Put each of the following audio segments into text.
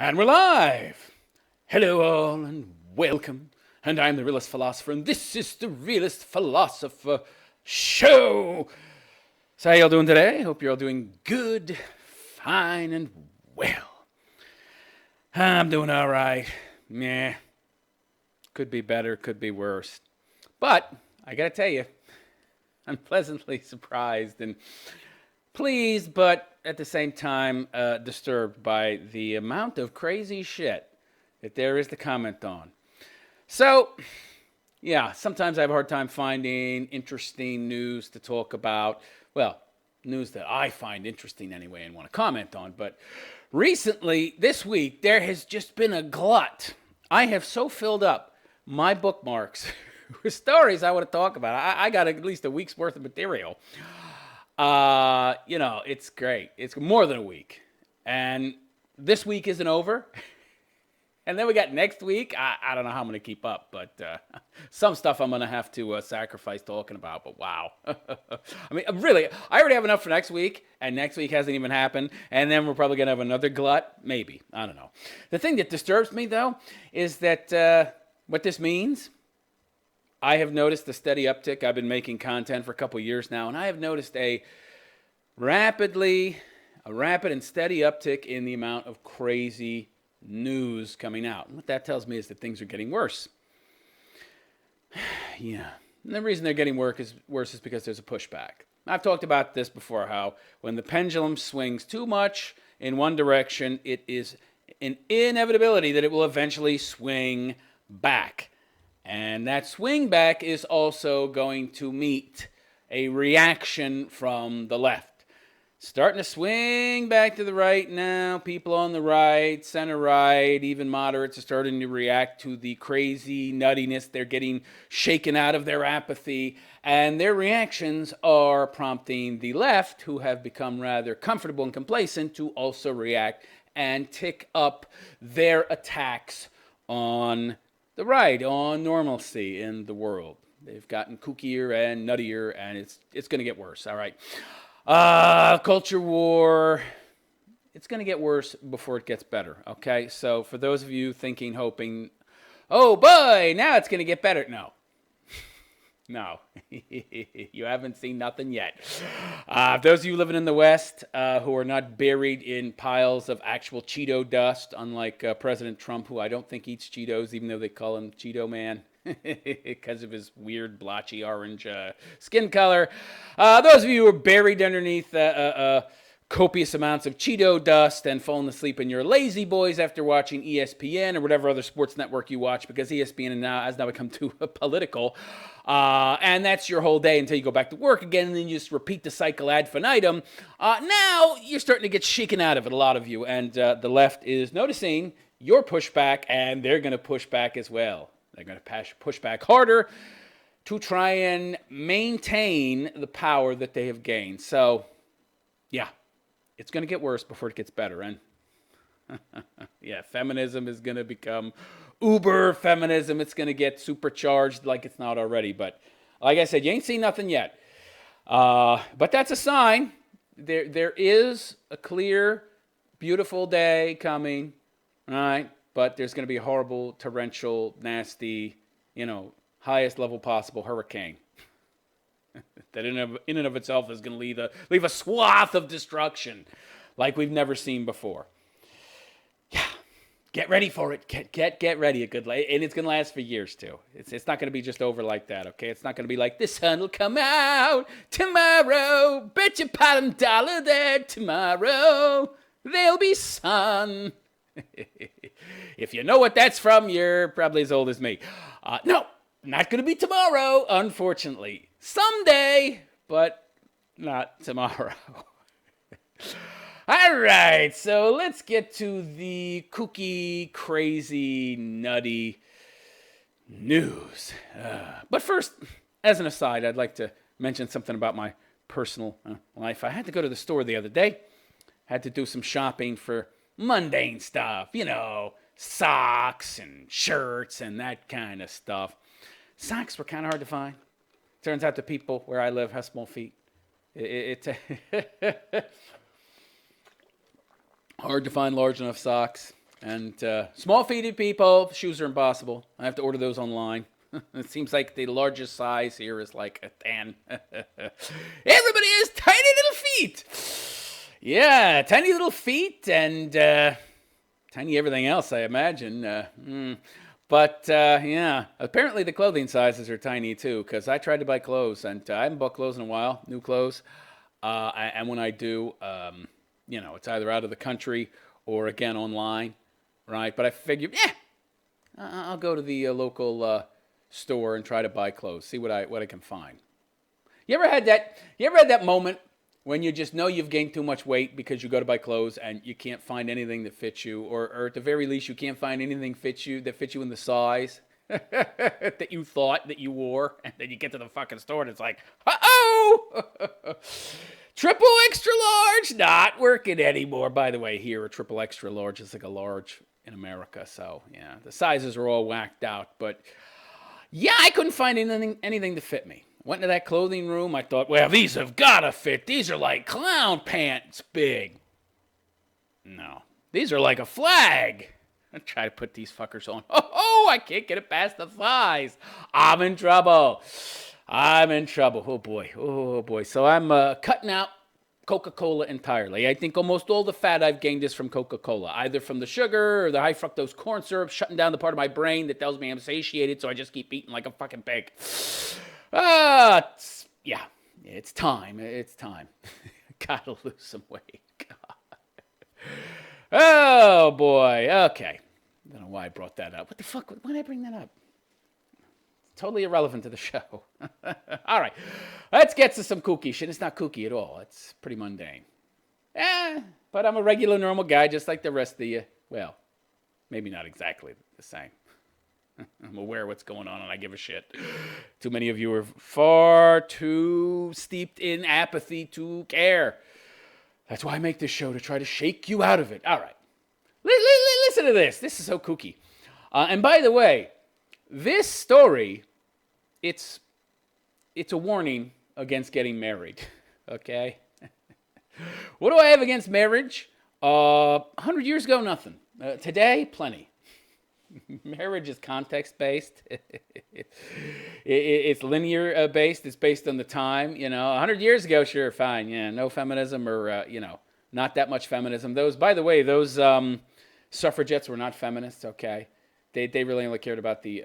And we're live! Hello all and welcome. And I'm the Realist Philosopher, and this is the Realist Philosopher Show. So how y'all doing today? Hope you're all doing good, fine, and well. I'm doing all right. Meh. Could be better, could be worse. But I gotta tell you, I'm pleasantly surprised and pleased, but at the same time disturbed by the amount of crazy shit that there is to comment on. So, yeah, sometimes I have a hard time finding interesting news to talk about. Well, news that I find interesting anyway and want to comment on. But recently, this week, there has just been a glut. I have so filled up my bookmarks with stories I want to talk about. I got at least a week's worth of material. It's great. It's more than a week. And this week isn't over. And then we got next week. I don't know how I'm going to keep up, but some stuff I'm going to have to sacrifice talking about. But wow. I mean, really, I already have enough for next week, and next week hasn't even happened. And then we're probably going to have another glut. Maybe. I don't know. The thing that disturbs me, though, is that what this means, I have noticed a steady uptick. I've been making content for a couple years now, and I have noticed a rapid and steady uptick in the amount of crazy news coming out. And what that tells me is that things are getting worse. Yeah. And the reason they're getting worse is because there's a pushback. I've talked about this before, how when the pendulum swings too much in one direction, it is an inevitability that it will eventually swing back. And that swing back is also going to meet a reaction from the left. Starting to swing back to the right now. People on the right, center right, even moderates are starting to react to the crazy nuttiness. They're getting shaken out of their apathy. And their reactions are prompting the left, who have become rather comfortable and complacent, to also react and tick up their attacks on the right, on normalcy in the world. They've gotten kookier and nuttier, and it's going to get worse, all right? Culture war, it's going to get worse before it gets better, okay? So for those of you thinking, hoping, oh boy, now it's going to get better. No. No, you haven't seen nothing yet. Those of you living in the West who are not buried in piles of actual Cheeto dust, unlike President Trump, who I don't think eats Cheetos, even though they call him Cheeto Man because of his weird blotchy orange skin color. Those of you who are buried underneath copious amounts of Cheeto dust and falling asleep in your lazy boys after watching ESPN or whatever other sports network you watch, because ESPN has now become too political. And that's your whole day until you go back to work again, and then you just repeat the cycle ad infinitum. Now you're starting to get shaken out of it, a lot of you, and the left is noticing your pushback, and they're going to push back as well. They're going to push back harder to try and maintain the power that they have gained. So, yeah. It's going to get worse before it gets better. And yeah, feminism is going to become uber feminism. It's going to get supercharged like it's not already. But like I said, you ain't seen nothing yet. But that's a sign. There is a clear, beautiful day coming. All right. But there's going to be a horrible, torrential, nasty, highest level possible hurricane. That in and of itself is going to leave a swath of destruction like we've never seen before. Yeah, get ready for it. Get ready. And it's going to last for years too. It's not going to be just over like that, okay? It's not going to be like, the sun will come out tomorrow. Bet your bottom dollar there tomorrow there'll be sun. If you know what that's from, you're probably as old as me. No, not going to be tomorrow, unfortunately. Someday, but not tomorrow. All right, so let's get to the kooky, crazy, nutty news. But first, as an aside, I'd like to mention something about my personal life. I had to go to the store the other day. Had to do some shopping for mundane stuff, socks and shirts and that kind of stuff. Socks were kind of hard to find. Turns out the people where I live have small feet. Hard to find large enough socks. And small-feeted people, shoes are impossible. I have to order those online. It seems like the largest size here is like a 10. Everybody has tiny little feet. Yeah, tiny little feet and tiny everything else, I imagine. But yeah, apparently the clothing sizes are tiny too, because I tried to buy clothes, and I haven't bought clothes in a while, new clothes. And when I do, it's either out of the country or, again, online, right? But I figured, I'll go to the local store and try to buy clothes, see what I can find. You ever had that moment when you just know you've gained too much weight because you go to buy clothes and you can't find anything that fits you, or at the very least you can't find anything that fits you in the size that you thought that you wore, and then you get to the fucking store and it's like, uh-oh! Triple extra large, not working anymore. By the way, here a triple extra large is like a large in America, so yeah, the sizes are all whacked out. But yeah, I couldn't find anything to fit me. Went into that clothing room. I thought, well, these have got to fit. These are like clown pants big. No, these are like a flag. I try to put these fuckers on. Oh, I can't get it past the thighs. I'm in trouble. Oh, boy. So I'm cutting out Coca-Cola entirely. I think almost all the fat I've gained is from Coca-Cola, either from the sugar or the high fructose corn syrup, shutting down the part of my brain that tells me I'm satiated, so I just keep eating like a fucking pig. It's time. Gotta lose some weight. God. Oh, boy. Okay. I don't know why I brought that up. What the fuck? Why did I bring that up? Totally irrelevant to the show. All right. Let's get to some kooky shit. It's not kooky at all. It's pretty mundane. But I'm a regular, normal guy just like the rest of you. Well, maybe not exactly the same. I'm aware of what's going on and I give a shit. Too many of you are far too steeped in apathy to care. That's why I make this show, to try to shake you out of it. All right. Listen to this. This is so kooky. And by the way, this story, it's a warning against getting married, okay? What do I have against marriage? 100 years ago, nothing. Today, plenty. Marriage is context-based. It's linear-based. It's based on the time, 100 years ago, sure, fine. Yeah, no feminism or, not that much feminism. By the way, those suffragettes were not feminists, okay? They really only cared about the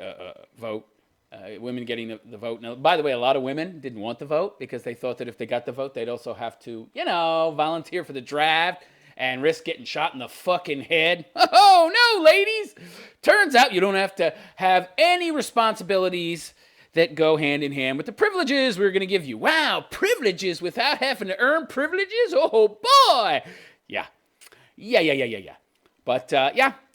vote, women getting the vote. Now, by the way, a lot of women didn't want the vote because they thought that if they got the vote, they'd also have to, volunteer for the draft and risk getting shot in the fucking head. Oh, no, ladies. Turns out you don't have to have any responsibilities that go hand in hand with the privileges we're going to give you. Wow, privileges without having to earn privileges? Oh, boy. Yeah. But,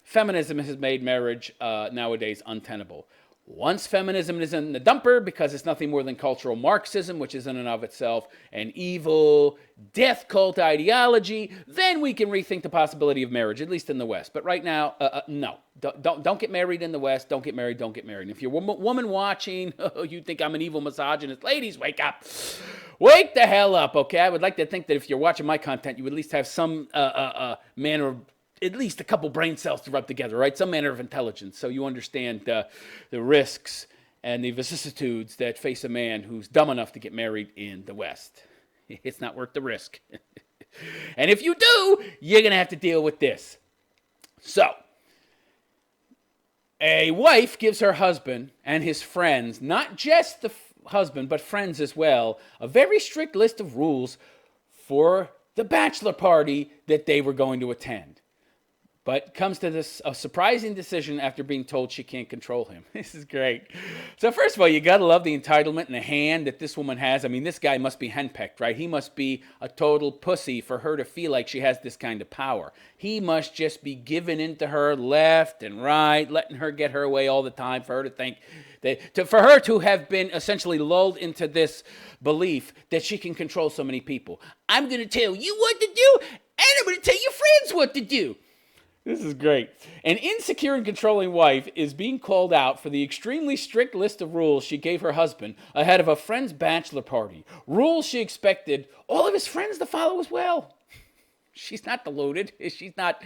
feminism has made marriage nowadays untenable. Once feminism is in the dumper because it's nothing more than cultural Marxism, which is in and of itself an evil death cult ideology, then we can rethink the possibility of marriage, at least in the West. But right now, no. Don't get married in the West. Don't get married. And if you're a woman watching, you think I'm an evil misogynist. Ladies, wake up. Wake the hell up, okay? I would like to think that if you're watching my content, you would at least have some manner of, at least a couple brain cells to rub together, right? Some manner of intelligence, so you understand the risks and the vicissitudes that face a man who's dumb enough to get married in the West. It's not worth the risk. And if you do, you're going to have to deal with this. So, a wife gives her husband and his friends, not just the husband, but friends as well, a very strict list of rules for the bachelor party that they were going to attend. But comes to a surprising decision after being told she can't control him. This is great. So first of all, you got to love the entitlement and the hand that this woman has. I mean, this guy must be henpecked, right? He must be a total pussy for her to feel like she has this kind of power. He must just be giving in to her left and right, letting her get her way all the time, for her to think for her to have been essentially lulled into this belief that she can control so many people. I'm going to tell you what to do, and I'm going to tell your friends what to do. This is great. An insecure and controlling wife is being called out for the extremely strict list of rules she gave her husband ahead of a friend's bachelor party. Rules she expected all of his friends to follow as well. She's not deluded. She's not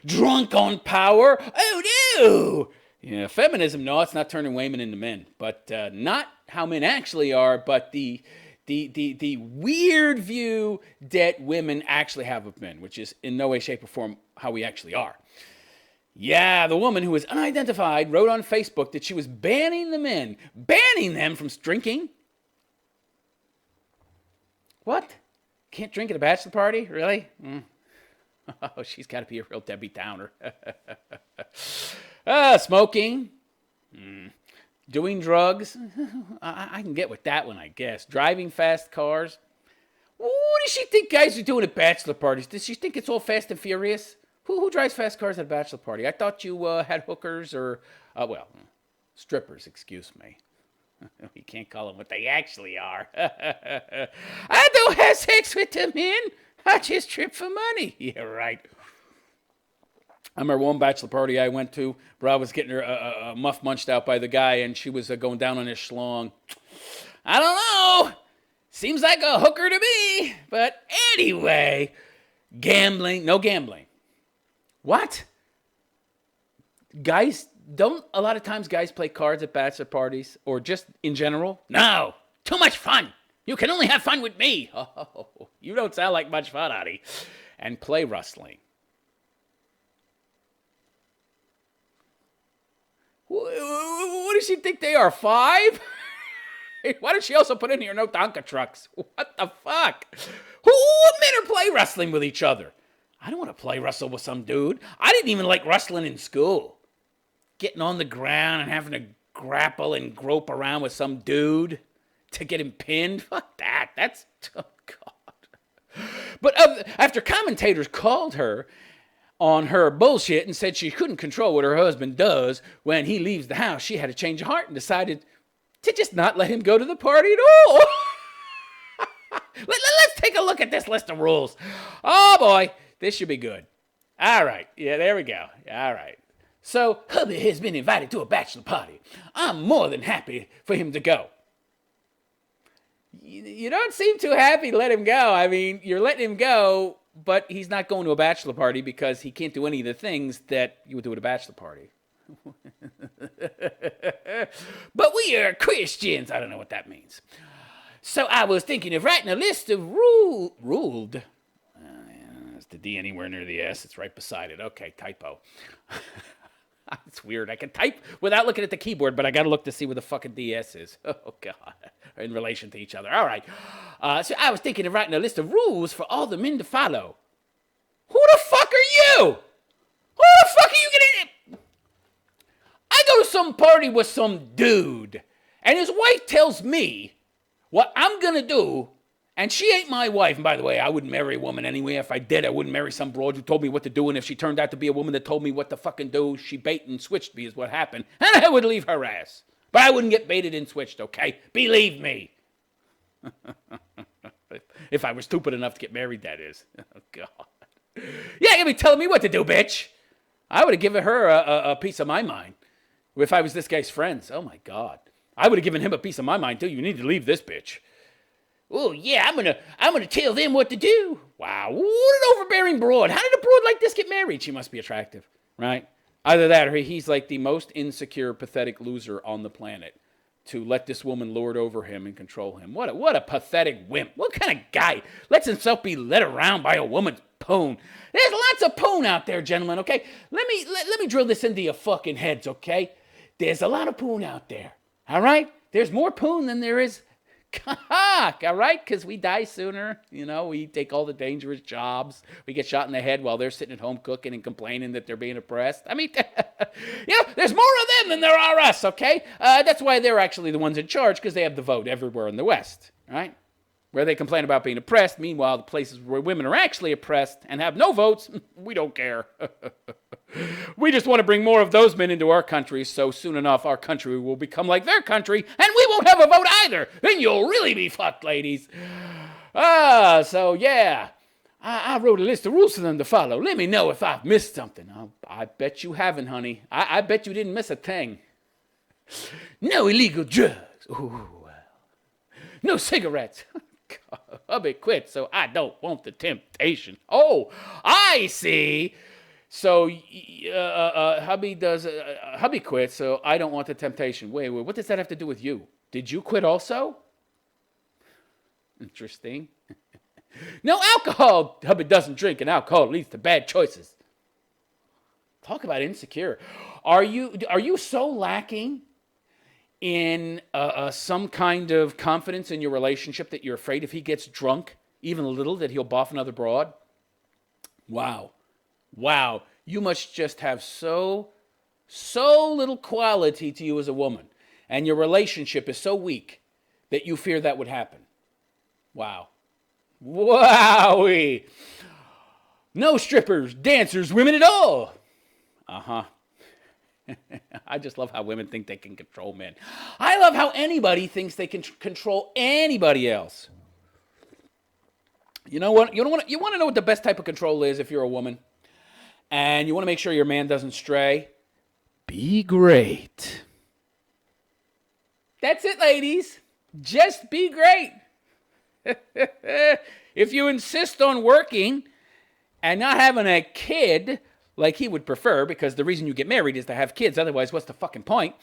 drunk on power. Oh, no. Yeah, feminism, no, it's not turning women into men. But not how men actually are, but the weird view that women actually have of men, which is in no way, shape, or form how we actually are. Yeah, the woman who was unidentified wrote on Facebook that she was banning the men, banning them from drinking. What? Can't drink at a bachelor party? Really? Oh, she's got to be a real Debbie Downer. Smoking. Doing drugs. I can get with that one, I guess. Driving fast cars. What does she think guys are doing at bachelor parties? Does she think it's all fast and furious? Who drives fast cars at a bachelor party? I thought you had hookers or, strippers, excuse me. You can't call them what they actually are. I don't have sex with the men. I just trip for money. Yeah, right. I remember one bachelor party I went to where I was getting her a muff munched out by the guy, and she was going down on his schlong. I don't know. Seems like a hooker to me. But anyway, gambling. No gambling. What? Guys, don't a lot of times guys play cards at bachelor parties or just in general? No. Too much fun. You can only have fun with me. Oh, you don't sound like much fun, honey. And play wrestling. What does she think they are, 5? Why did she also put in here no Tonka trucks? What the fuck? What men are play wrestling with each other? I don't want to play wrestle with some dude. I didn't even like wrestling in school. Getting on the ground and having to grapple and grope around with some dude to get him pinned. Fuck that. That's, oh God. But after commentators called her on her bullshit and said she couldn't control what her husband does when he leaves the house, she had a change of heart and decided to just not let him go to the party at all. Let's take a look at this list of rules. Oh, boy. This should be good. All right. Yeah, there we go. All right. So, hubby has been invited to a bachelor party. I'm more than happy for him to go. You don't seem too happy to let him go. I mean, you're letting him go, but he's not going to a bachelor party because he can't do any of the things that you would do at a bachelor party. But we are Christians. I don't know what that means. So I was thinking of writing a list of ruled. Is the D anywhere near the S? It's right beside it. Okay, typo. It's weird. I can type without looking at the keyboard, but I got to look to see where the fucking DS is. Oh, God. In relation to each other. All right. So I was thinking of writing a list of rules for all the men to follow. Who the fuck are you? Who the fuck are you getting? I go to some party with some dude, and his wife tells me what I'm going to do, and she ain't my wife. And by the way, I wouldn't marry a woman anyway. If I did, I wouldn't marry some broad who told me what to do, and if she turned out to be a woman that told me what to fucking do, she bait and switched me is what happened, and I would leave her ass. But I wouldn't get baited and switched, okay? Believe me. If I were stupid enough to get married, that is. Oh, God. Yeah, you'll be telling me what to do, bitch. I would have given her a piece of my mind if I was this guy's friends. Oh, my God. I would have given him a piece of my mind, too. You need to leave this bitch. Oh, yeah, I'm gonna tell them what to do. Wow, what an overbearing broad. How did a broad like this get married? She must be attractive, right? Either that or he's like the most insecure, pathetic loser on the planet to let this woman lord over him and control him. What a pathetic wimp. What kind of guy lets himself be led around by a woman's poon? There's lots of poon out there, gentlemen, okay? Let me drill this into your fucking heads, okay? There's a lot of poon out there, all right? There's more poon than there is cock, all right? Because we die sooner. You know, we take all the dangerous jobs. We get shot in the head while they're sitting at home cooking and complaining that they're being oppressed. I mean, you know, there's more of them than there are us, okay? That's why they're actually the ones in charge, because they have the vote everywhere in the West, right? Where they complain about being oppressed. Meanwhile, the places where women are actually oppressed and have no votes, we don't care. We just want to bring more of those men into our country, so soon enough our country will become like their country, and we won't have a vote either. Then you'll really be fucked, ladies. So yeah, I wrote a list of rules for them to follow. Let me know if I've missed something. I bet you haven't, honey. I bet you didn't miss a thing. No illegal drugs. Ooh, no cigarettes. Hubby quit, so I don't want the temptation. Oh, I see. So hubby quit, so I don't want the temptation. Wait, what does that have to do with you? Did you quit also? Interesting. No alcohol. Hubby doesn't drink, and alcohol leads to bad choices. Talk about insecure. Are you so lacking in some kind of confidence in your relationship that you're afraid if he gets drunk, even a little, that he'll boff another broad? Wow. You must just have so little quality to you as a woman, and your relationship is so weak that you fear that would happen. Wow. Wowee. No strippers, dancers, women at all. Uh-huh. I just love how women think they can control men. I love how anybody thinks they can control anybody else. You know what? You want to know what the best type of control is if you're a woman? And you want to make sure your man doesn't stray? Be great. That's it, ladies. Just be great. If you insist on working and not having a kid like he would prefer, because the reason you get married is to have kids, otherwise what's the fucking point?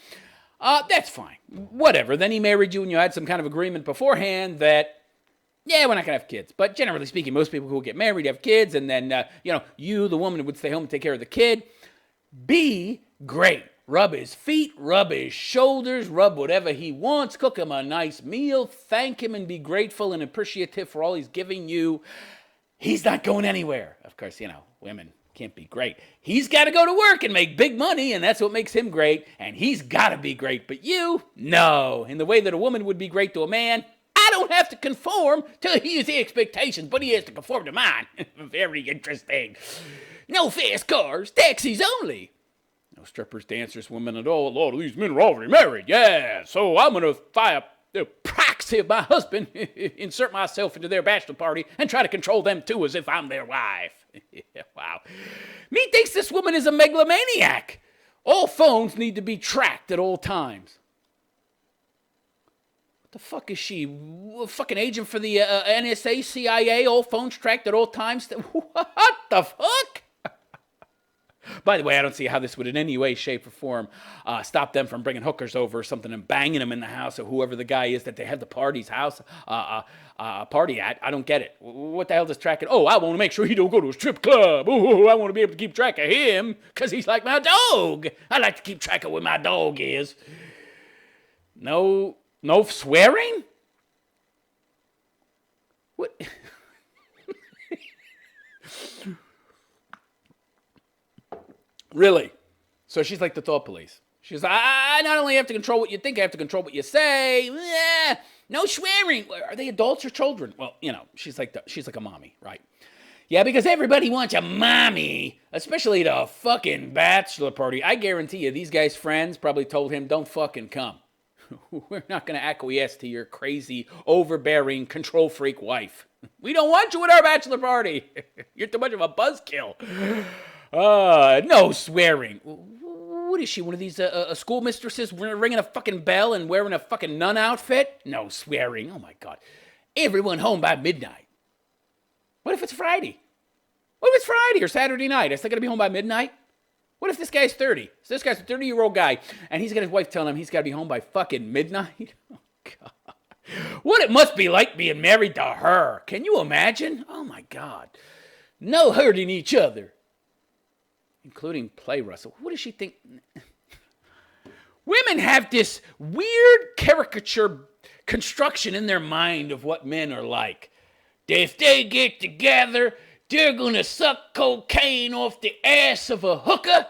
That's fine. Whatever. Then he married you and you had some kind of agreement beforehand that, yeah, we're not going to have kids. But generally speaking, most people who get married have kids, and then, you, the woman, would stay home and take care of the kid. Be great. Rub his feet, rub his shoulders, rub whatever he wants, cook him a nice meal, thank him and be grateful and appreciative for all he's giving you. He's not going anywhere. Of course, women can't be great. He's got to go to work and make big money, and that's what makes him great, and he's got to be great. But you, no. In the way that a woman would be great to a man, I don't have to conform to his expectations, but he has to conform to mine. Very interesting. No fast cars, taxis only. No strippers, dancers, women at all. Lord, these men are already married. Yeah, so I'm going to fire the proxy of my husband, insert myself into their bachelor party, and try to control them too as if I'm their wife. Wow. Me thinks this woman is a megalomaniac. All phones need to be tracked at all times. What the fuck is she? A fucking agent for the NSA, CIA, all phones tracked at all times? What the fuck? By the way, I don't see how this would in any way, shape, or form stop them from bringing hookers over or something and banging them in the house or whoever the guy is that they have the party's house party at. I don't get it. What the hell does tracking? Oh, I want to make sure he don't go to a strip club. Oh, I want to be able to keep track of him because he's like my dog. I like to keep track of where my dog is. No swearing? What? Really? So she's like the thought police. She's like, I not only have to control what you think, I have to control what you say. No swearing. Are they adults or children? Well, she's like a mommy, right? Yeah, because everybody wants a mommy, especially at a fucking bachelor party. I guarantee you, these guys' friends probably told him, don't fucking come. We're not going to acquiesce to your crazy, overbearing, control freak wife. We don't want you at our bachelor party. You're too much of a buzzkill. No swearing. What is she, one of these schoolmistresses ringing a fucking bell and wearing a fucking nun outfit? No swearing. Oh, my God. Everyone home by midnight. What if it's Friday? What if it's Friday or Saturday night? I still got to be home by midnight? What if this guy's 30? So this guy's a 30-year-old guy, and he's got his wife telling him he's got to be home by fucking midnight? Oh, God. What it must be like being married to her. Can you imagine? Oh, my God. No hurting each other. Including play Russell. What does she think? Women have this weird caricature construction in their mind of what men are like. If they get together, they're going to suck cocaine off the ass of a hooker,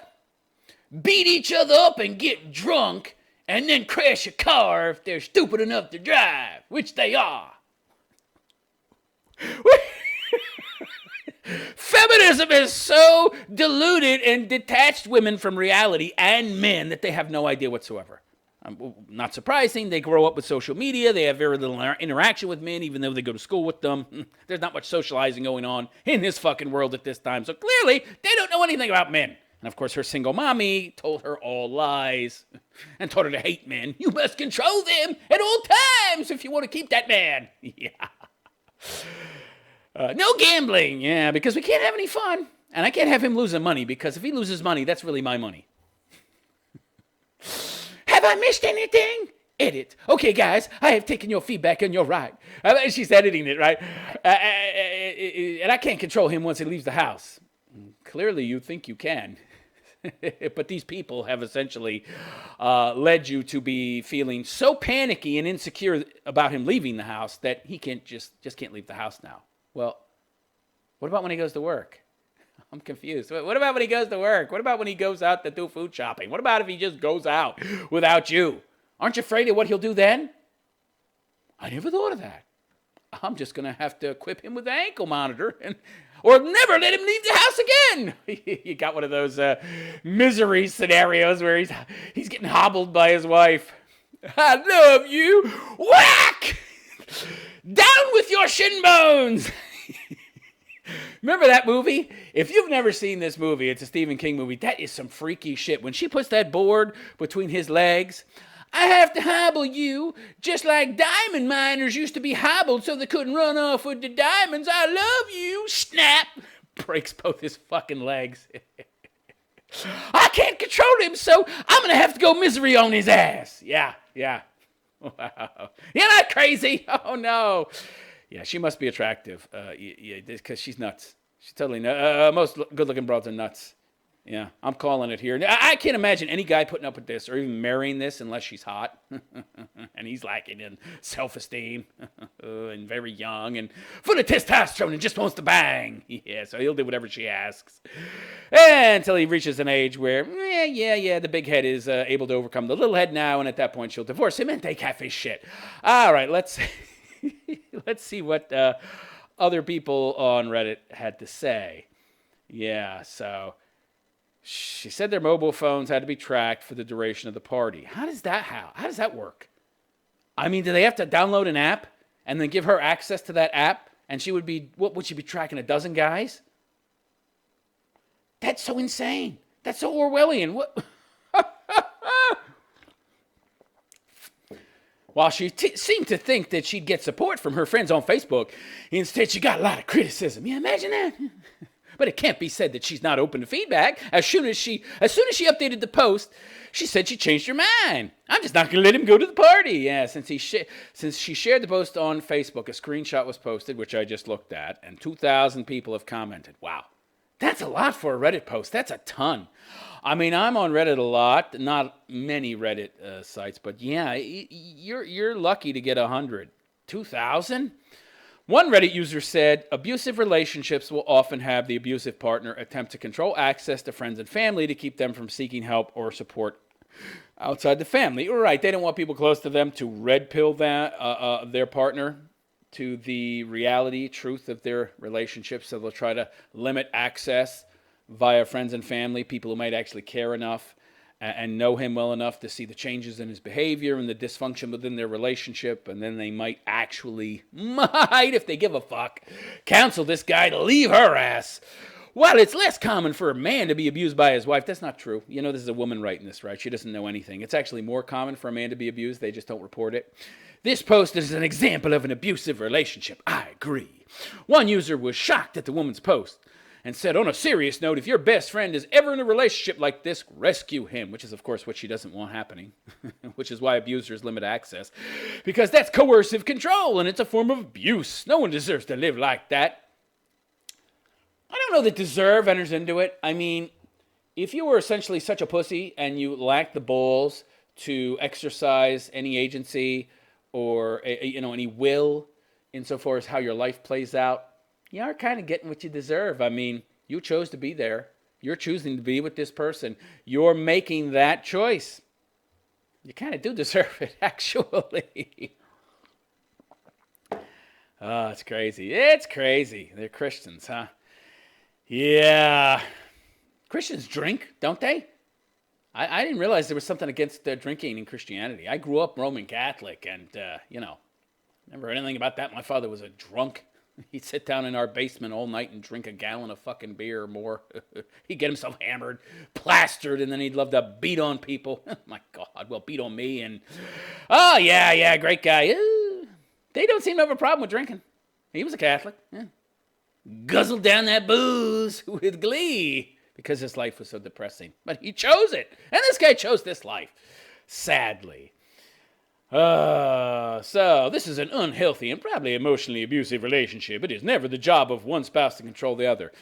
beat each other up and get drunk, and then crash a car if they're stupid enough to drive, which they are. Feminism has so deluded and detached women from reality and men that they have no idea whatsoever. Not surprising. They grow up with social media. They have very little interaction with men, even though they go to school with them. There's not much socializing going on in this fucking world at this time. So clearly, they don't know anything about men. And of course, her single mommy told her all lies and taught her to hate men. You must control them at all times if you want to keep that man. Yeah. No gambling. Yeah, because we can't have any fun. And I can't have him losing money because if he loses money, that's really my money. Have I missed anything? Edit. Okay, guys, I have taken your feedback and you're right. She's editing it, right? And I can't control him once he leaves the house. Clearly, you think you can. But these people have essentially led you to be feeling so panicky and insecure about him leaving the house that he can't just can't leave the house now. Well, what about when he goes to work? I'm confused. What about when he goes to work? What about when he goes out to do food shopping? What about if he just goes out without you? Aren't you afraid of what he'll do then? I never thought of that. I'm just going to have to equip him with an ankle monitor or never let him leave the house again. You got one of those misery scenarios where he's getting hobbled by his wife. I love you. Whack! Down with your shin bones. Remember that movie? If you've never seen this movie, it's a Stephen King movie. That is some freaky shit. When she puts that board between his legs, I have to hobble you just like diamond miners used to be hobbled so they couldn't run off with the diamonds. I love you. Snap. Breaks both his fucking legs. I can't control him, so I'm going to have to go misery on his ass. Yeah. Wow. You're not crazy. Oh, no. Yeah, she must be attractive. Because she's nuts. She's totally nuts. Most good-looking broads are nuts. Yeah, I'm calling it here. I can't imagine any guy putting up with this or even marrying this unless she's hot. And he's lacking in self-esteem and very young and full of testosterone and just wants to bang. Yeah, so he'll do whatever she asks. Until he reaches an age where, the big head is able to overcome the little head now, and at that point she'll divorce him and take half his shit. All right, let's see what other people on Reddit had to say. Yeah, so she said their mobile phones had to be tracked for the duration of the party. How does that work? I mean, do they have to download an app and then give her access to that app? And what would she be tracking, a dozen guys? That's so insane. That's so Orwellian. What? While she seemed to think that she'd get support from her friends on Facebook, instead she got a lot of criticism. Yeah, imagine that. But it can't be said that she's not open to feedback. As soon as she updated the post, she said she changed her mind. I'm just not going to let him go to the party. Yeah, since she shared the post on Facebook, a screenshot was posted, which I just looked at, and 2,000 people have commented. Wow, that's a lot for a Reddit post. That's a ton. I mean, I'm on Reddit a lot, not many Reddit sites, but yeah, you're lucky to get 100. 2,000? One Reddit user said, abusive relationships will often have the abusive partner attempt to control access to friends and family to keep them from seeking help or support outside the family. Right, they don't want people close to them to red pill their partner to the reality, truth of their relationship, so they'll try to limit access via friends and family, people who might actually care enough and know him well enough to see the changes in his behavior and the dysfunction within their relationship, and then they might, if they give a fuck, counsel this guy to leave her ass. Well, it's less common for a man to be abused by his wife. That's not true. You know, this is a woman writing this, right? She doesn't know anything. It's actually more common for a man to be abused. They just don't report it. This post is an example of an abusive relationship. I agree. One user was shocked at the woman's post and said, on a serious note, if your best friend is ever in a relationship like this, rescue him, which is, of course, what she doesn't want happening, which is why abusers limit access, because that's coercive control, and it's a form of abuse. No one deserves to live like that. I don't know that deserve enters into it. I mean, if you were essentially such a pussy and you lacked the balls to exercise any agency or any will insofar as how your life plays out, you are kind of getting what you deserve. I mean, you chose to be there. You're choosing to be with this person. You're making that choice. You kind of do deserve it, actually. Oh, it's crazy. It's crazy. They're Christians, huh? Yeah. Christians drink, don't they? I didn't realize there was something against drinking in Christianity. I grew up Roman Catholic and, never heard anything about that. My father was a drunk. He'd sit down in our basement all night and drink a gallon of fucking beer or more. He'd get himself hammered, plastered, and then he'd love to beat on people. My God, well, beat on me. And, oh, yeah, great guy. They don't seem to have a problem with drinking. He was a Catholic. Yeah. Guzzled down that booze with glee because his life was so depressing. But he chose it. And this guy chose this life. Sadly. So this is an unhealthy and probably emotionally abusive relationship. It is never the job of one spouse to control the other.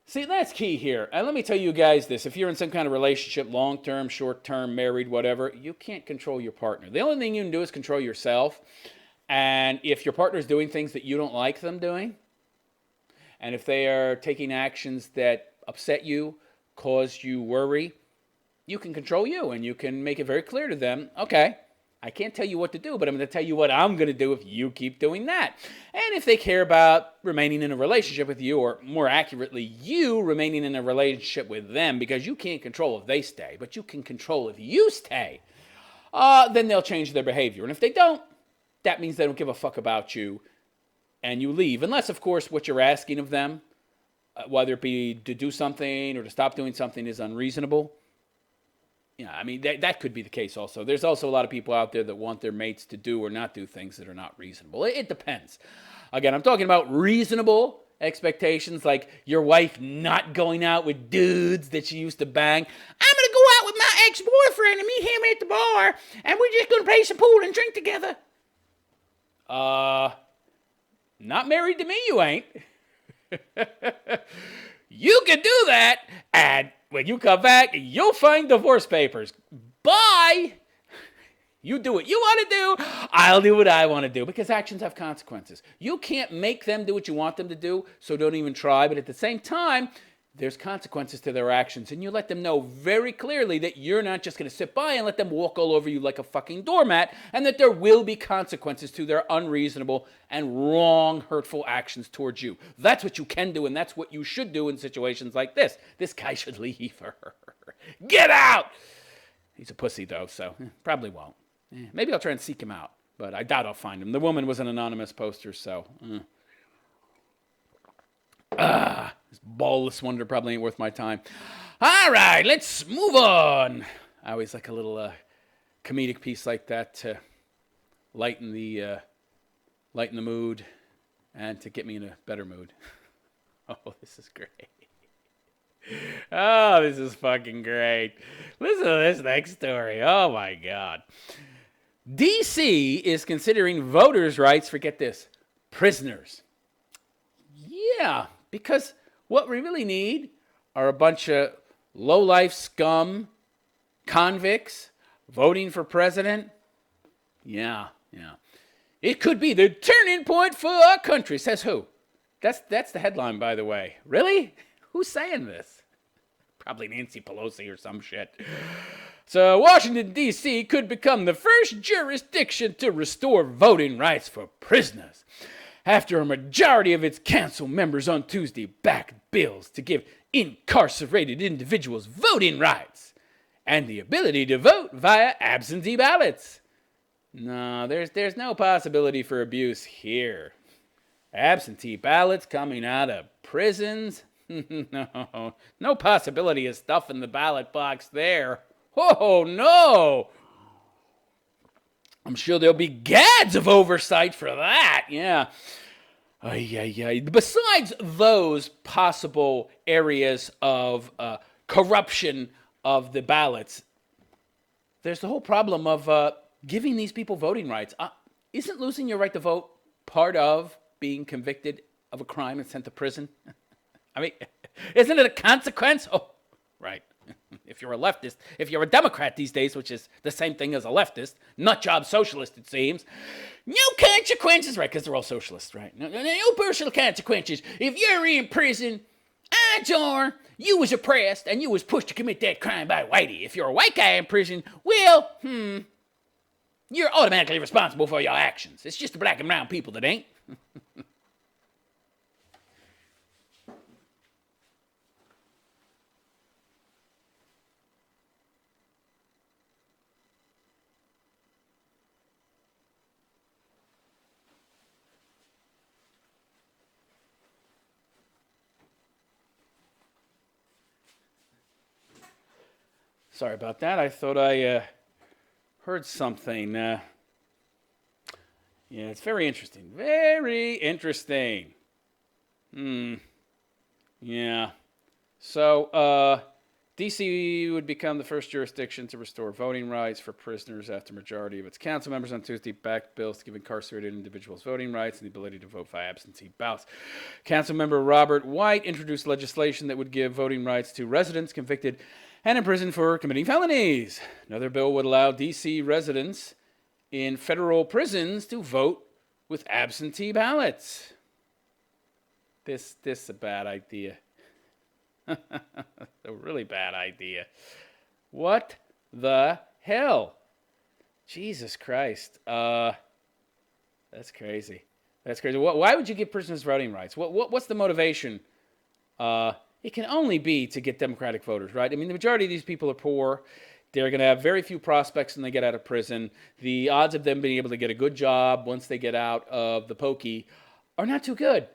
See, that's key here. And let me tell you guys this. If you're in some kind of relationship, long-term, short-term, married, whatever, you can't control your partner. The only thing you can do is control yourself. And if your partner is doing things that you don't like them doing, and if they are taking actions that upset you, cause you worry, you can control you. And you can make it very clear to them, okay, I can't tell you what to do, but I'm going to tell you what I'm going to do if you keep doing that. And if they care about remaining in a relationship with you, or more accurately, you remaining in a relationship with them, because you can't control if they stay, but you can control if you stay, then they'll change their behavior. And if they don't, that means they don't give a fuck about you, and you leave. Unless, of course, what you're asking of them, whether it be to do something or to stop doing something, is unreasonable. Yeah, I mean, that could be the case also. There's also a lot of people out there that want their mates to do or not do things that are not reasonable. It depends. Again, I'm talking about reasonable expectations, like your wife not going out with dudes that she used to bang. I'm going to go out with my ex-boyfriend and meet him at the bar, and we're just going to play some pool and drink together. Not married to me, you ain't. You can do that, and when you come back, you'll find divorce papers. Bye! You do what you want to do, I'll do what I want to do, because actions have consequences. You can't make them do what you want them to do, so don't even try, but at the same time, there's consequences to their actions, and you let them know very clearly that you're not just going to sit by and let them walk all over you like a fucking doormat, and that there will be consequences to their unreasonable and wrong, hurtful actions towards you. That's what you can do, and that's what you should do in situations like this. This guy should leave her. Get out! He's a pussy, though, so probably won't. Maybe I'll try and seek him out, but I doubt I'll find him. The woman was an anonymous poster, so... This ballless wonder probably ain't worth my time. All right, let's move on. I always like a little comedic piece like that to lighten the mood and to get me in a better mood. Oh, this is great. Oh, this is fucking great. Listen to this next story. Oh, my God. D.C. is considering voters' rights for, get this, prisoners. Yeah, because what we really need are a bunch of low-life scum convicts voting for president. Yeah. It could be the turning point for our country, says who? That's the headline, by the way. Really? Who's saying this? Probably Nancy Pelosi or some shit. So Washington, D.C. could become the first jurisdiction to restore voting rights for prisoners, after a majority of its council members on Tuesday backed bills to give incarcerated individuals voting rights and the ability to vote via absentee ballots. No, there's no possibility for abuse here. Absentee ballots coming out of prisons? No possibility of stuffing the ballot box there. Oh, no! I'm sure there'll be gads of oversight for that. Yeah. Besides those possible areas of corruption of the ballots, there's the whole problem of giving these people voting rights. Isn't losing your right to vote part of being convicted of a crime and sent to prison? I mean, isn't it a consequence? Oh, right. If you're a leftist, if you're a Democrat these days, which is the same thing as a leftist, nut job socialist, it seems, no consequences, right? Because they're all socialists, right? No personal consequences. If you're in prison, odds are you was oppressed and you was pushed to commit that crime by a whitey. If you're a white guy in prison, well, you're automatically responsible for your actions. It's just the black and brown people that ain't. Sorry about that. I thought I heard something. Yeah, it's very interesting. Very interesting. Yeah. So, D.C. would become the first jurisdiction to restore voting rights for prisoners after majority of its council members on Tuesday backed bills to give incarcerated individuals voting rights and the ability to vote via absentee ballots. Council member Robert White introduced legislation that would give voting rights to residents convicted and imprisoned for committing felonies. Another bill would allow D.C. residents in federal prisons to vote with absentee ballots. This is a bad idea. A really bad idea. What the hell? Jesus Christ. That's crazy. That's crazy. Why would you give prisoners voting rights? What's the motivation? It can only be to get Democratic voters, right? I mean, the majority of these people are poor. They're going to have very few prospects when they get out of prison. The odds of them being able to get a good job once they get out of the pokey are not too good.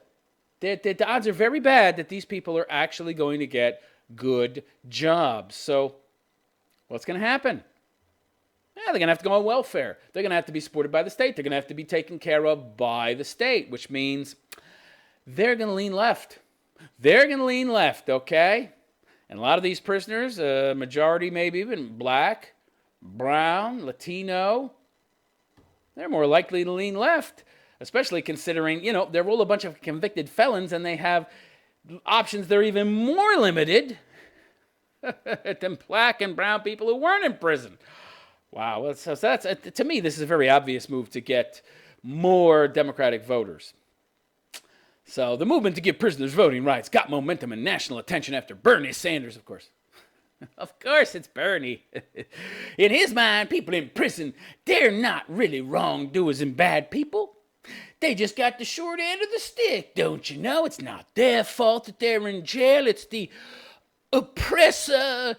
The odds are very bad that these people are actually going to get good jobs. So what's going to happen? Yeah, they're going to have to go on welfare. They're going to have to be supported by the state. They're going to have to be taken care of by the state, which means they're going to lean left. They're going to lean left, okay? And a lot of these prisoners, majority maybe even black, brown, Latino, they're more likely to lean left, especially considering, they're all a bunch of convicted felons and they have options that are even more limited than black and brown people who weren't in prison. Wow, so that's to me, this is a very obvious move to get more Democratic voters. So the movement to give prisoners voting rights got momentum and national attention after Bernie Sanders, of course. Of course it's Bernie. In his mind, people in prison, they're not really wrongdoers and bad people. They just got the short end of the stick, don't you know? It's not their fault that they're in jail. It's the oppressor.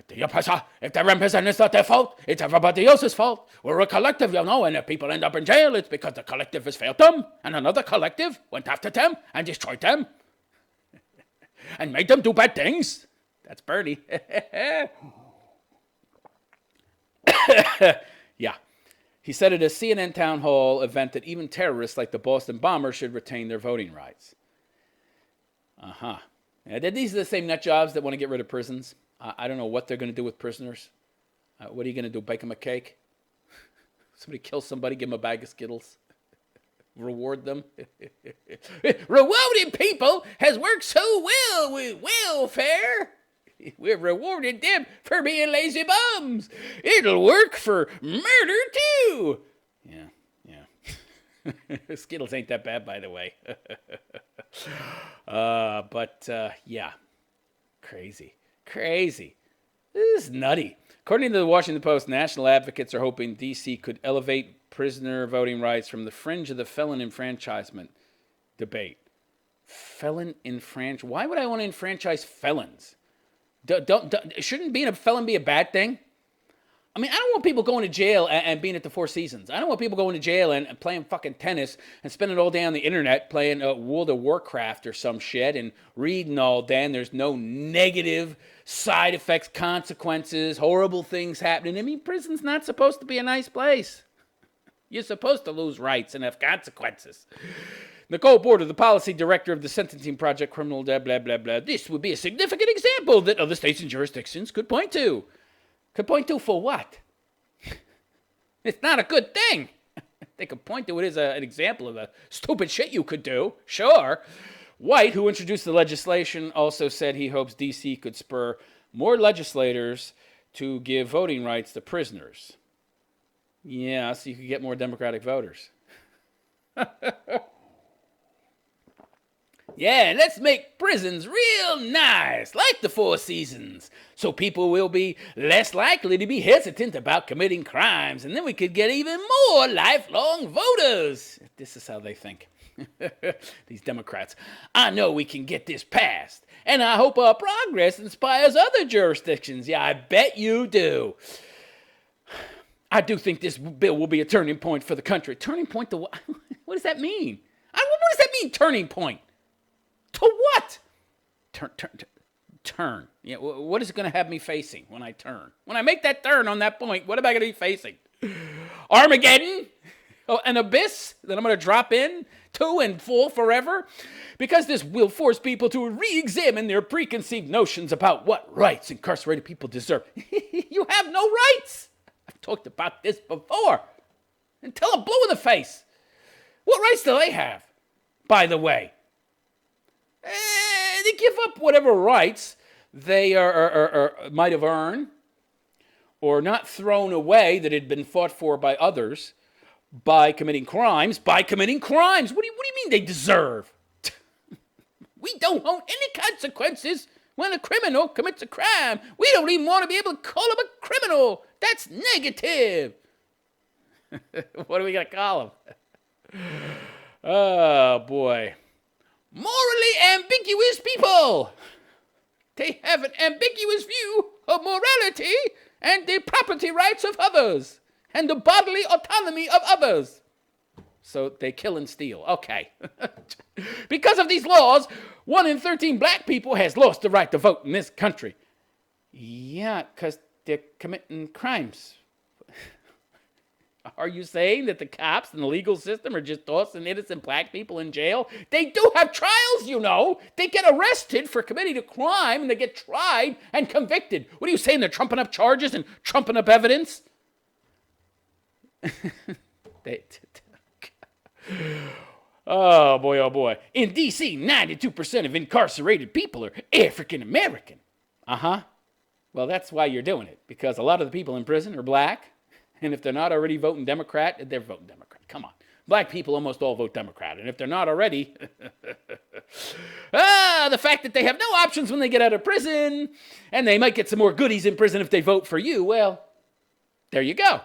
The oppressor. If they're in prison, it's not their fault. It's everybody else's fault. We're a collective, and if people end up in jail, it's because the collective has failed them, and another collective went after them and destroyed them and made them do bad things. That's Bernie. Yeah. He said at a CNN town hall event that even terrorists like the Boston bomber should retain their voting rights. These are the same nut jobs that want to get rid of prisons. I don't know what they're going to do with prisoners. What are you going to do, bake them a cake? Somebody kill somebody, give them a bag of Skittles. Reward them. Rewarding people has worked so well with welfare. We've rewarded them for being lazy bums. It'll work for murder, too. Yeah. Skittles ain't that bad, by the way. Yeah. Crazy. This is nutty. According to the Washington Post, national advocates are hoping D.C. could elevate prisoner voting rights from the fringe of the felon enfranchisement debate. Felon enfranchise? Why would I want to enfranchise felons? Shouldn't being a felon be a bad thing? I mean, I don't want people going to jail and being at the Four Seasons. I don't want people going to jail and playing fucking tennis and spending all day on the internet playing World of Warcraft or some shit and reading all day and there's no negative side effects, consequences, horrible things happening. I mean, prison's not supposed to be a nice place. You're supposed to lose rights and have consequences. Nicole Porter, the policy director of the Sentencing Project Criminal blah, blah, blah, blah. This would be a significant example that other states and jurisdictions could point to. Could point to for what? It's not a good thing. They could point to it as an example of the stupid shit you could do. Sure. White, who introduced the legislation, also said he hopes D.C. could spur more legislators to give voting rights to prisoners. Yeah, so you could get more Democratic voters. Yeah, let's make prisons real nice, like the Four Seasons, so people will be less likely to be hesitant about committing crimes, and then we could get even more lifelong voters. This is how they think. These Democrats. I know we can get this passed, and I hope our progress inspires other jurisdictions. Yeah, I bet you do. I do think this bill will be a turning point for the country. Turning point to what? What does that mean? What does that mean, turning point? To what? Turn. Yeah, what is it going to have me facing when I turn? When I make that turn on that point, what am I going to be facing? Armageddon? Oh, an abyss that I'm going to drop in to and fall forever? Because this will force people to re-examine their preconceived notions about what rights incarcerated people deserve. You have no rights. I've talked about this before. Until I'm blue in the face. What rights do they have, by the way? They give up whatever rights they might have earned or not thrown away that had been fought for by others by committing crimes. What do you mean they deserve? We don't own any consequences when a criminal commits a crime. We don't even want to be able to call him a criminal. That's negative. What are we going to call him? Oh, boy. Morally ambiguous people. They have an ambiguous view of morality and the property rights of others and the bodily autonomy of others. So they kill and steal. Okay. Because of these laws, 1 in 13 black people has lost the right to vote in this country. Yeah, because they're committing crimes. Are you saying that the cops and the legal system are just tossing innocent black people in jail? They do have trials, you know. They get arrested for committing a crime and they get tried and convicted. What are you saying? They're trumping up charges and trumping up evidence? Oh, boy, oh, boy. In D.C., 92% of incarcerated people are African American. Uh-huh. Well, that's why you're doing it, because a lot of the people in prison are black. And if they're not already voting Democrat, they're voting Democrat. Come on. Black people almost all vote Democrat. And if they're not already, the fact that they have no options when they get out of prison, and they might get some more goodies in prison if they vote for you, well, there you go.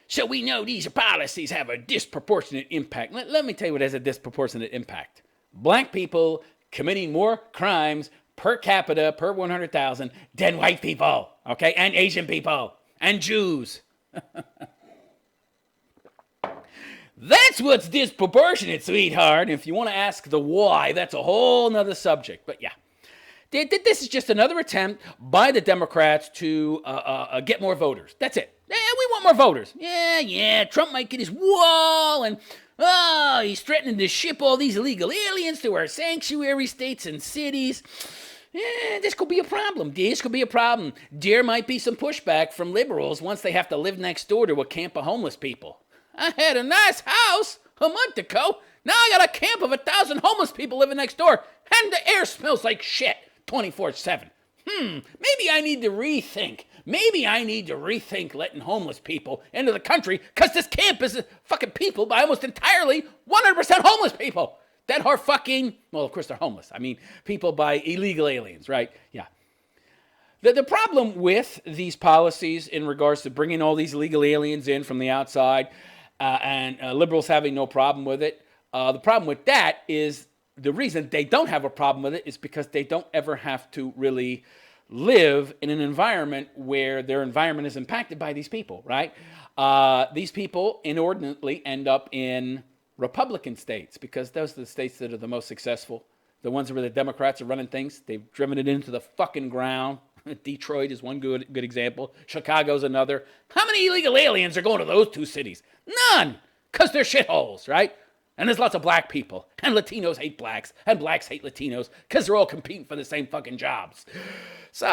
So we know these policies have a disproportionate impact. Let me tell you what has a disproportionate impact. Black people committing more crimes per capita, per 100,000, than white people, okay, and Asian people. And Jews. That's what's disproportionate, sweetheart. If you want to ask the why, that's a whole nother subject. But yeah, this is just another attempt by the Democrats to get more voters. That's it. Yeah, we want more voters. Yeah, Trump might get his wall, and he's threatening to ship all these illegal aliens to our sanctuary states and cities. This could be a problem. There might be some pushback from liberals once they have to live next door to a camp of homeless people. I had a nice house a month ago. Now I got a camp of 1,000 homeless people living next door, and the air smells like shit 24/7. Maybe I need to rethink. Letting homeless people into the country, because this camp is fucking people by almost entirely 100% homeless people. That are fucking, well, of course they're homeless. I mean, people by illegal aliens, right? Yeah. The problem with these policies in regards to bringing all these illegal aliens in from the outside and liberals having no problem with it, the problem with that is the reason they don't have a problem with it is because they don't ever have to really live in an environment where their environment is impacted by these people, right? These people inordinately end up in Republican states, because those are the states that are the most successful. The ones where the Democrats are running things, they've driven it into the fucking ground. Detroit is one good example. Chicago's another. How many illegal aliens are going to those two cities? None, because they're shitholes, right? And there's lots of black people, and Latinos hate blacks, and blacks hate Latinos, because they're all competing for the same fucking jobs. So,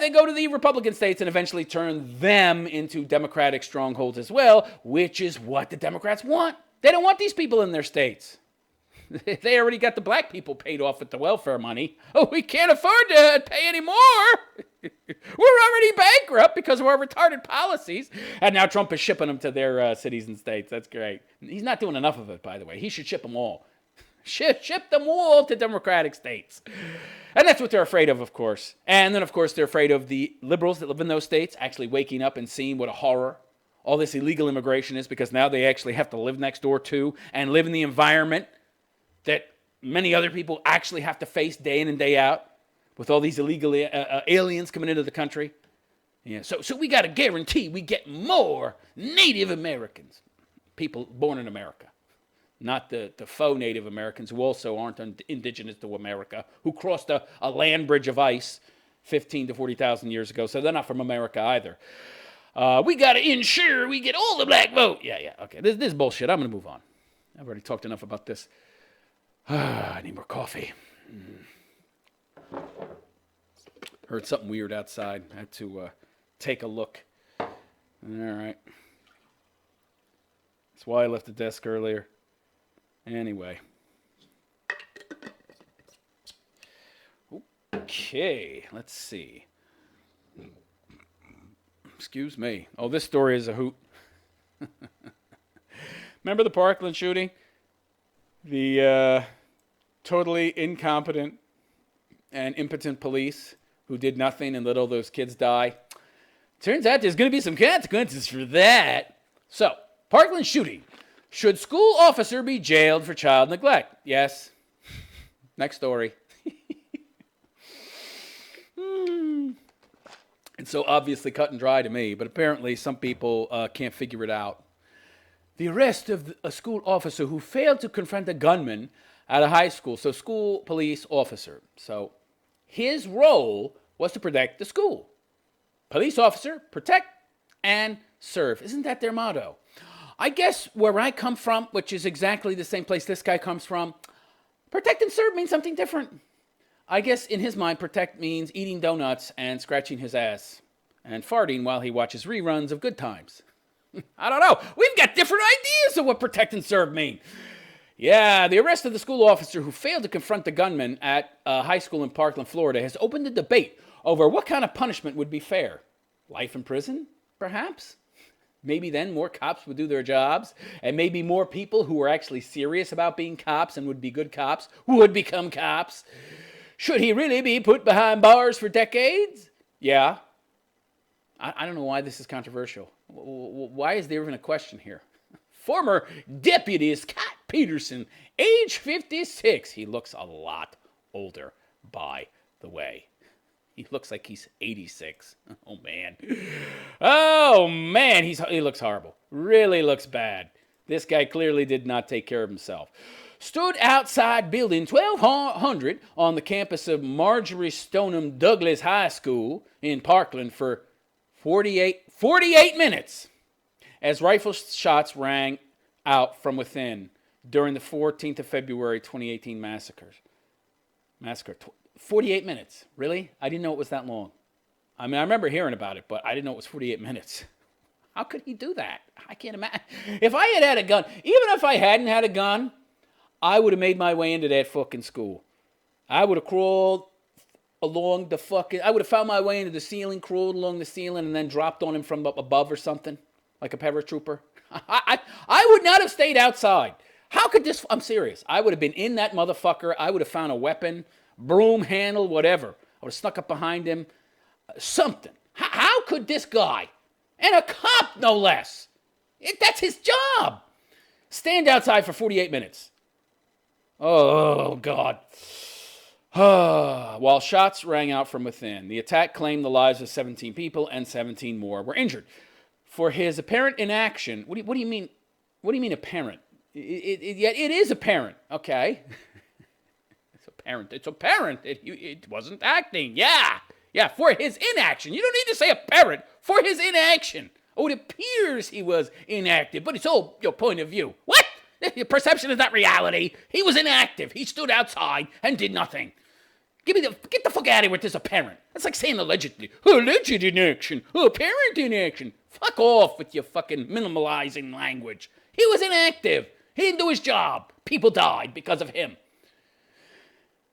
they go to the Republican states and eventually turn them into Democratic strongholds as well, which is what the Democrats want. They don't want these people in their states. They already got the black people paid off with the welfare money. Oh, we can't afford to pay any more. We're already bankrupt because of our retarded policies. And now Trump is shipping them to their cities and states. That's great. He's not doing enough of it, by the way. He should ship them all. Ship them all to Democratic states. And that's what they're afraid of course. And then, of course, they're afraid of the liberals that live in those states actually waking up and seeing what a horror all this illegal immigration is, because now they actually have to live next door to and live in the environment that many other people actually have to face day in and day out with all these illegal aliens coming into the country. Yeah, so we got to guarantee we get more Native Americans, people born in America, not the faux Native Americans who also aren't indigenous to America, who crossed a land bridge of ice 15 to 40,000 years ago, so they're not from America either. We got to ensure we get all the black vote. Yeah. Okay, this is bullshit. I'm going to move on. I've already talked enough about this. I need more coffee. Heard something weird outside. I had to take a look. All right. That's why I left the desk earlier. Anyway. Okay, let's see. Excuse me. Oh, this story is a hoot. Remember the Parkland shooting? The totally incompetent and impotent police who did nothing and let all those kids die. Turns out there's going to be some consequences for that. So, Parkland shooting. Should school officer be jailed for child neglect? Yes. Next story. It's so obviously cut and dry to me, but apparently some people can't figure it out. The arrest of a school officer who failed to confront a gunman at a high school. So school police officer. So his role was to protect the school. Police officer, protect and serve. Isn't that their motto? I guess where I come from, which is exactly the same place this guy comes from, protect and serve means something different. I guess in his mind, protect means eating donuts and scratching his ass and farting while he watches reruns of Good Times. I don't know. We've got different ideas of what protect and serve mean. Yeah, the arrest of the school officer who failed to confront the gunman at a high school in Parkland, Florida, has opened a debate over what kind of punishment would be fair. Life in prison, perhaps? Maybe then more cops would do their jobs, and maybe more people who were actually serious about being cops and would be good cops would become cops. Should he really be put behind bars for decades? Yeah. I don't know why this is controversial. Why is there even a question here? Former deputy Scott Peterson, age 56. He looks a lot older, by the way. He looks like he's 86. Oh, man. He looks horrible. Really looks bad. This guy clearly did not take care of himself. Stood outside building 1200 on the campus of Marjorie Stoneham Douglas High School in Parkland for 48 minutes as rifle shots rang out from within during the 14th of February 2018 massacre. 48 minutes. Really? I didn't know it was that long. I mean, I remember hearing about it, but I didn't know it was 48 minutes. How could he do that? I can't imagine. If I had a gun, even if I hadn't had a gun, I would have made my way into that fucking school. I would have crawled along the fucking... I would have found my way into the ceiling, crawled along the ceiling, and then dropped on him from up above or something, like a paratrooper. I would not have stayed outside. How could this... I'm serious. I would have been in that motherfucker. I would have found a weapon, broom handle, whatever. I would have snuck up behind him. Something. How could this guy, and a cop no less, that's his job, stand outside for 48 minutes? Oh, God. While shots rang out from within, the attack claimed the lives of 17 people and 17 more were injured. For his apparent inaction, what do you mean? What do you mean apparent? It is apparent, okay? It's apparent. It wasn't acting. Yeah, for his inaction. You don't need to say apparent. For his inaction. Oh, it appears he was inactive, but it's all your point of view. What? Your perception is not reality. He was inactive. He stood outside and did nothing. Get the fuck out of here with this apparent. That's like saying allegedly. Alleged inaction. Apparent inaction. Fuck off with your fucking minimalizing language. He was inactive. He didn't do his job. People died because of him.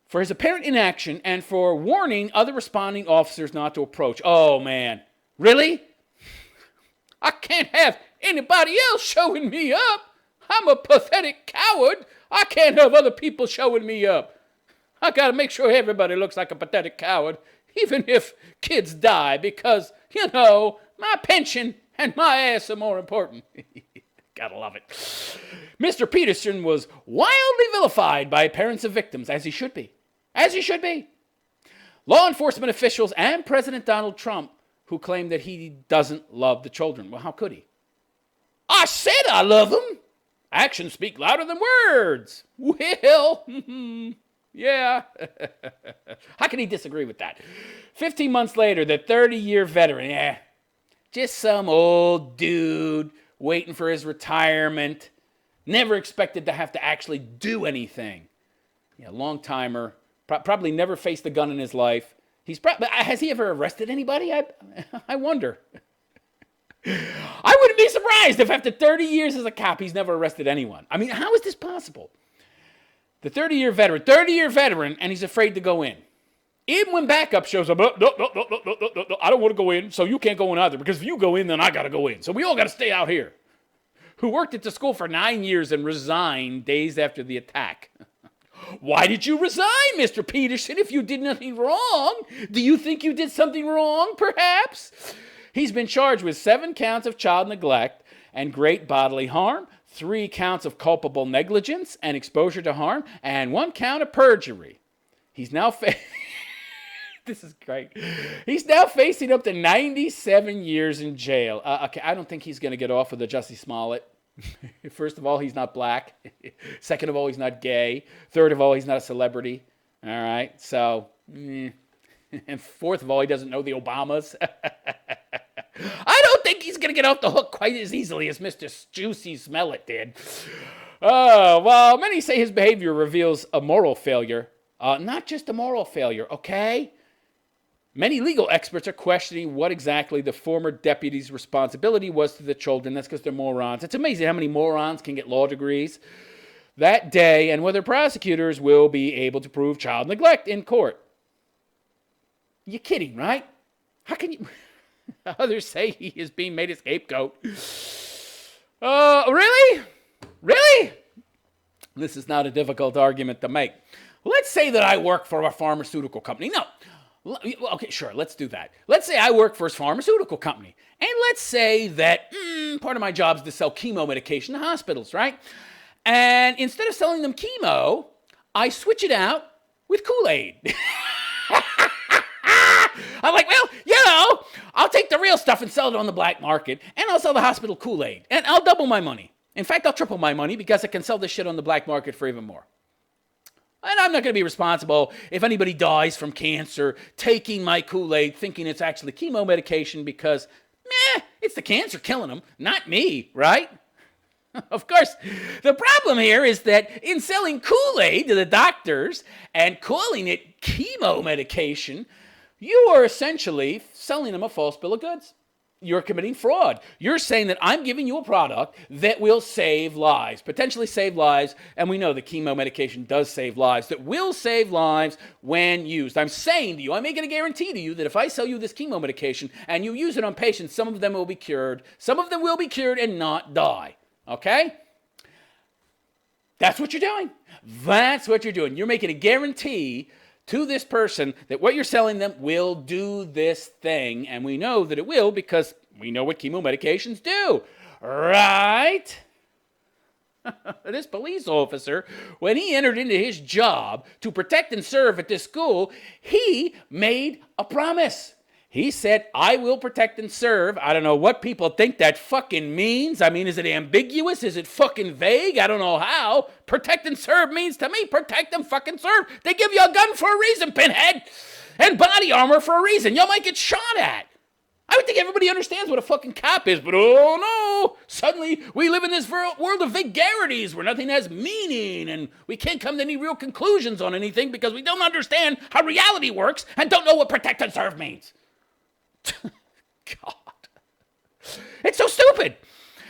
For his apparent inaction and for warning other responding officers not to approach. Oh, man. Really? I can't have anybody else showing me up. I'm a pathetic coward. I can't have other people showing me up. I got to make sure everybody looks like a pathetic coward, even if kids die, because, my pension and my ass are more important. Gotta love it. Mr. Peterson was wildly vilified by parents of victims, as he should be. As he should be. Law enforcement officials and President Donald Trump, who claim that he doesn't love the children. Well, how could he? I said I love them. Actions speak louder than words. Well, yeah. How can he disagree with that? 15 months later, the 30-year veteran, Just some old dude waiting for his retirement. Never expected to have to actually do anything. Yeah, long timer. Probably never faced a gun in his life. Has he ever arrested anybody? I wonder. I wouldn't be surprised if after 30 years as a cop, he's never arrested anyone. I mean, how is this possible? The 30-year veteran, and he's afraid to go in. Even when backup shows up, no, I don't want to go in, so you can't go in either, because if you go in, then I got to go in. So we all got to stay out here. Who worked at the school for 9 years and resigned days after the attack. Why did you resign, Mr. Peterson, if you did nothing wrong? Do you think you did something wrong, perhaps? He's been charged with 7 counts of child neglect and great bodily harm, 3 counts of culpable negligence and exposure to harm, and 1 count of perjury. He's now this is great. He's now facing up to 97 years in jail. Okay, I don't think he's going to get off with a Jussie Smollett. First of all, he's not black. Second of all, he's not gay. Third of all, he's not a celebrity. All right, so... And fourth of all, he doesn't know the Obamas. I don't think he's going to get off the hook quite as easily as Mr. Juicy Smollett did. Well, many say his behavior reveals a moral failure. Not just a moral failure, okay? Many legal experts are questioning what exactly the former deputy's responsibility was to the children. That's because they're morons. It's amazing how many morons can get law degrees that day, and whether prosecutors will be able to prove child neglect in court. You're kidding, right? How can you... Others say he is being made a scapegoat. Really? Really? This is not a difficult argument to make. Let's say that I work for a pharmaceutical company. No. Okay, sure, let's do that. Let's say I work for a pharmaceutical company. And let's say that part of my job is to sell chemo medication to hospitals, right? And instead of selling them chemo, I switch it out with Kool-Aid. I'm like, well, I'll take the real stuff and sell it on the black market, and I'll sell the hospital Kool-Aid, and I'll double my money. In fact, I'll triple my money because I can sell this shit on the black market for even more. And I'm not going to be responsible if anybody dies from cancer taking my Kool-Aid thinking it's actually chemo medication because, it's the cancer killing them, not me, right? Of course, the problem here is that in selling Kool-Aid to the doctors and calling it chemo medication, you are essentially selling them a false bill of goods. You're committing fraud. You're saying that I'm giving you a product that will save lives, potentially save lives, and we know that chemo medication does save lives, that will save lives when used. I'm saying to you, I'm making a guarantee to you that if I sell you this chemo medication and you use it on patients, some of them will be cured. Some of them will be cured and not die. Okay? That's what you're doing. That's what you're doing. You're making a guarantee to this person that what you're selling them will do this thing. And we know that it will because we know what chemo medications do. Right? This police officer, when he entered into his job to protect and serve at this school, he made a promise. He said, I will protect and serve. I don't know what people think that fucking means. I mean, is it ambiguous? Is it fucking vague? I don't know how. Protect and serve means to me, protect and fucking serve. They give you a gun for a reason, pinhead. And body armor for a reason. You might get shot at. I would think everybody understands what a fucking cop is, but oh no. Suddenly, we live in this world of vagaries where nothing has meaning and we can't come to any real conclusions on anything because we don't understand how reality works and don't know what protect and serve means. God. It's so stupid.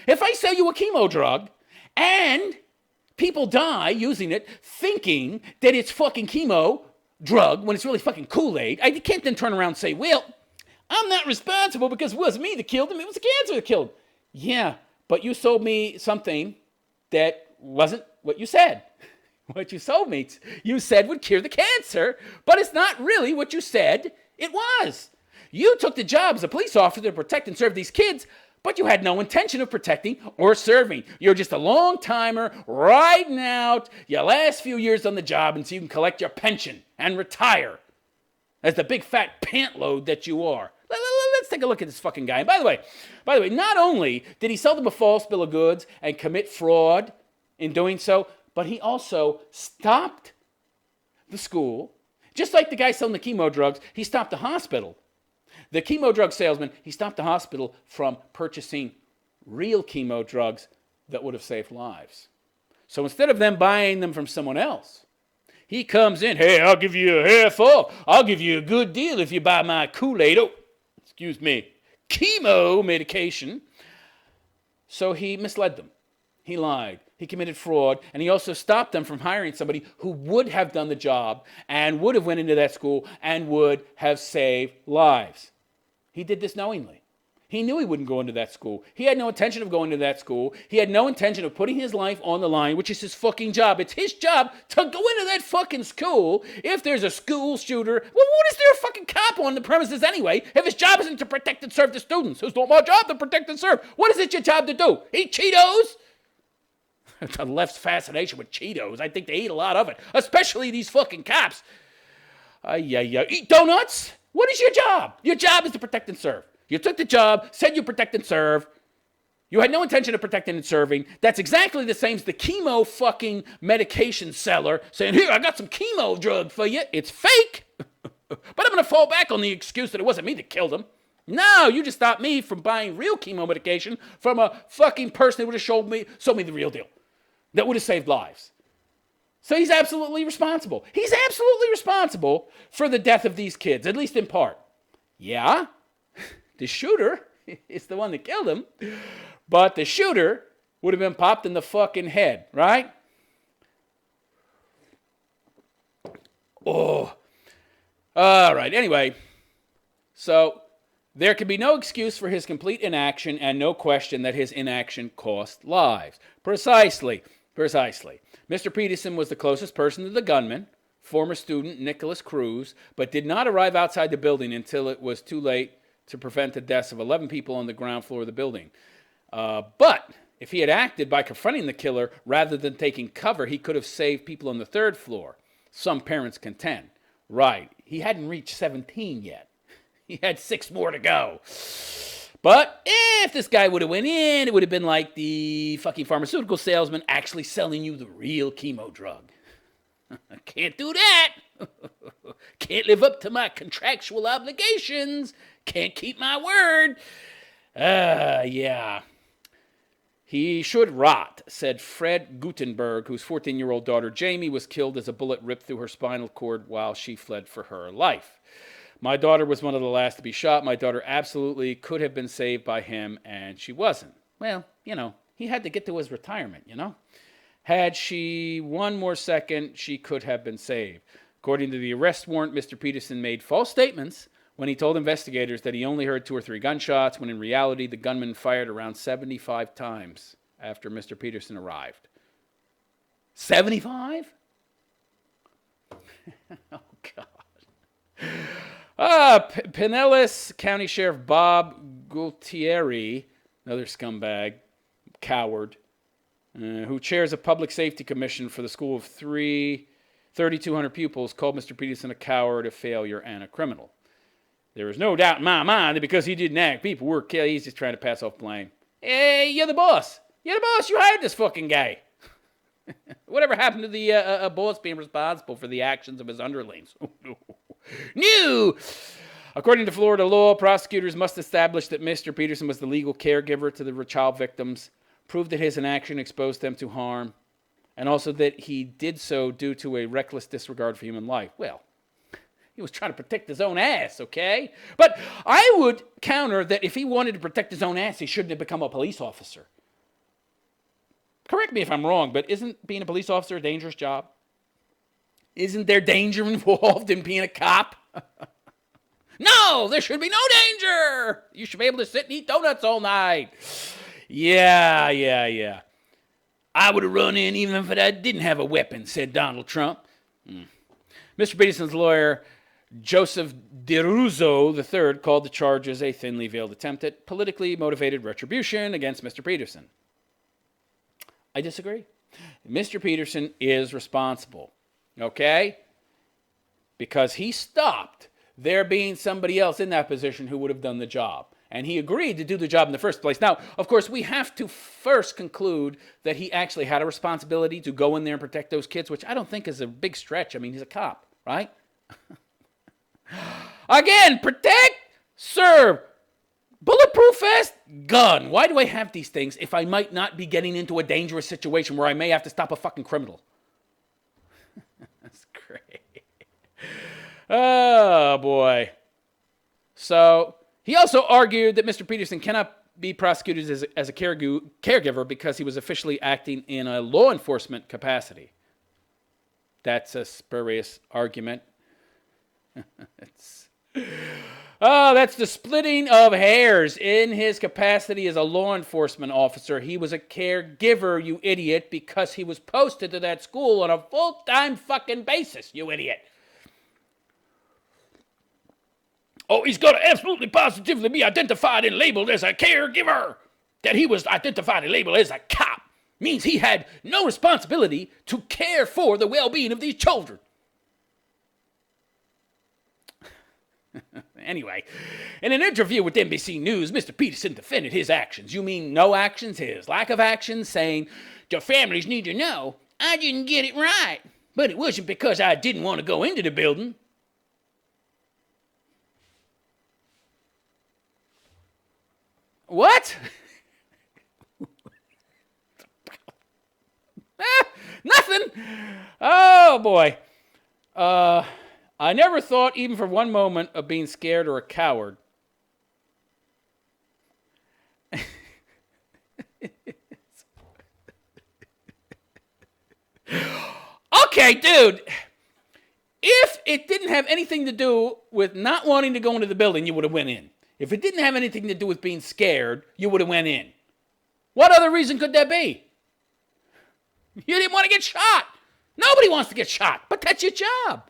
If I sell you a chemo drug and people die using it thinking that it's fucking chemo drug when it's really fucking Kool-Aid, I can't then turn around and say, well, I'm not responsible because it wasn't me that killed him. It was the cancer that killed him. Yeah, but you sold me something that wasn't what you said. What you sold me, you said would cure the cancer, but it's not really what you said it was. You took the job as a police officer to protect and serve these kids, but you had no intention of protecting or serving. You're just a long-timer riding out your last few years on the job until you can collect your pension and retire as the big fat pant load that you are. Let's take a look at this fucking guy. And by the way, not only did he sell them a false bill of goods and commit fraud in doing so, but he also stopped the school. Just like the guy selling the chemo drugs, he stopped the hospital. The chemo drug salesman, he stopped the hospital from purchasing real chemo drugs that would have saved lives. So instead of them buying them from someone else, he comes in, hey, I'll give you a half off. I'll give you a good deal if you buy my Kool-Aid. Oh, excuse me, chemo medication. So he misled them. He lied. He committed fraud. And he also stopped them from hiring somebody who would have done the job and would have went into that school and would have saved lives. He did this knowingly. He knew he wouldn't go into that school. He had no intention of going to that school. He had no intention of putting his life on the line, which is his fucking job. It's his job to go into that fucking school if there's a school shooter. Well, what is there a fucking cop on the premises anyway if his job isn't to protect and serve the students? It's not my job to protect and serve. What is it your job to do? Eat Cheetos? The left's fascination with Cheetos. I think they eat a lot of it, especially these fucking cops. Eat donuts? What is your job? Your job is to protect and serve. You took the job, said you protect and serve. You had no intention of protecting and serving. That's exactly the same as the chemo fucking medication seller saying, here, I got some chemo drug for you. It's fake. But I'm going to fall back on the excuse that it wasn't me that killed him. No, you just stopped me from buying real chemo medication from a fucking person who would have sold me the real deal. That would have saved lives. So he's absolutely responsible. He's absolutely responsible for the death of these kids, at least in part. Yeah. The shooter is the one that killed him, but the shooter would have been popped in the fucking head, right? Oh. All right, anyway. So there can be no excuse for his complete inaction and no question that his inaction cost lives. Precisely. Mr. Peterson was the closest person to the gunman, former student Nicholas Cruz, but did not arrive outside the building until it was too late to prevent the deaths of 11 people on the ground floor of the building. But if he had acted by confronting the killer rather than taking cover, he could have saved people on the third floor. Some parents contend. Right, he hadn't reached 17 yet. He had 6 more to go. But if this guy would have went in, it would have been like the fucking pharmaceutical salesman actually selling you the real chemo drug. I can't do that. Can't live up to my contractual obligations. Can't keep my word. Yeah. He should rot, said Fred Gutenberg, whose 14-year-old daughter Jamie was killed as a bullet ripped through her spinal cord while she fled for her life. My daughter was one of the last to be shot. My daughter absolutely could have been saved by him, and she wasn't. Well, he had to get to his retirement, Had she one more second, she could have been saved. According to the arrest warrant, Mr. Peterson made false statements when he told investigators that he only heard 2 or 3 gunshots, when in reality the gunman fired around 75 times after Mr. Peterson arrived. 75? Oh, God. Pinellas County Sheriff Bob Gultieri, another scumbag, coward, who chairs a public safety commission for the school of 3,200 pupils, called Mr. Peterson a coward, a failure, and a criminal. There is no doubt in my mind that because he didn't act, people were killed. He's just trying to pass off blame. Hey, you're the boss. You hired this fucking guy. Whatever happened to the boss being responsible for the actions of his underlings? No. According to Florida law, prosecutors must establish that Mr. Peterson was the legal caregiver to the child victims, prove that his inaction exposed them to harm, and also that he did so due to a reckless disregard for human life. Well, he was trying to protect his own ass, okay? But I would counter that if he wanted to protect his own ass, he shouldn't have become a police officer. Correct me if I'm wrong, but isn't being a police officer a dangerous job? Isn't there danger involved in being a cop? No, there should be no danger. You should be able to sit and eat donuts all night. Yeah. I would have run in even if I didn't have a weapon, said Donald Trump. Mr. Peterson's lawyer, Joseph DeRuzo III, called the charges a thinly veiled attempt at politically motivated retribution against Mr. Peterson. I disagree. Mr. Peterson is responsible, okay? Because he stopped there being somebody else in that position who would have done the job. And he agreed to do the job in the first place. Now, of course, we have to first conclude that he actually had a responsibility to go in there and protect those kids, which I don't think is a big stretch. I mean, he's a cop, right? Again, protect Sir, bulletproof vest, gun. Why do I have these things if I might not be getting into a dangerous situation where I may have to stop a fucking criminal? That's great. Oh, boy. So, he also argued that Mr. Peterson cannot be prosecuted as a caregiver because he was officially acting in a law enforcement capacity. That's a spurious argument. That's the splitting of hairs. In his capacity as a law enforcement officer, he was a caregiver, you idiot, because he was posted to that school on a full-time fucking basis, you idiot. Oh, he's got to absolutely positively be identified and labeled as a caregiver. That he was identified and labeled as a cop means he had no responsibility to care for the well-being of these children. Anyway, in an interview with NBC News, Mr. Peterson defended his actions. You mean no actions, his lack of actions, saying, the families need to know I didn't get it right, but it wasn't because I didn't want to go into the building. What? Nothing. Oh, boy. I never thought even for one moment of being scared or a coward. Okay, dude. If it didn't have anything to do with not wanting to go into the building, you would have went in. If it didn't have anything to do with being scared, you would have went in. What other reason could there be? You didn't want to get shot. Nobody wants to get shot, but that's your job.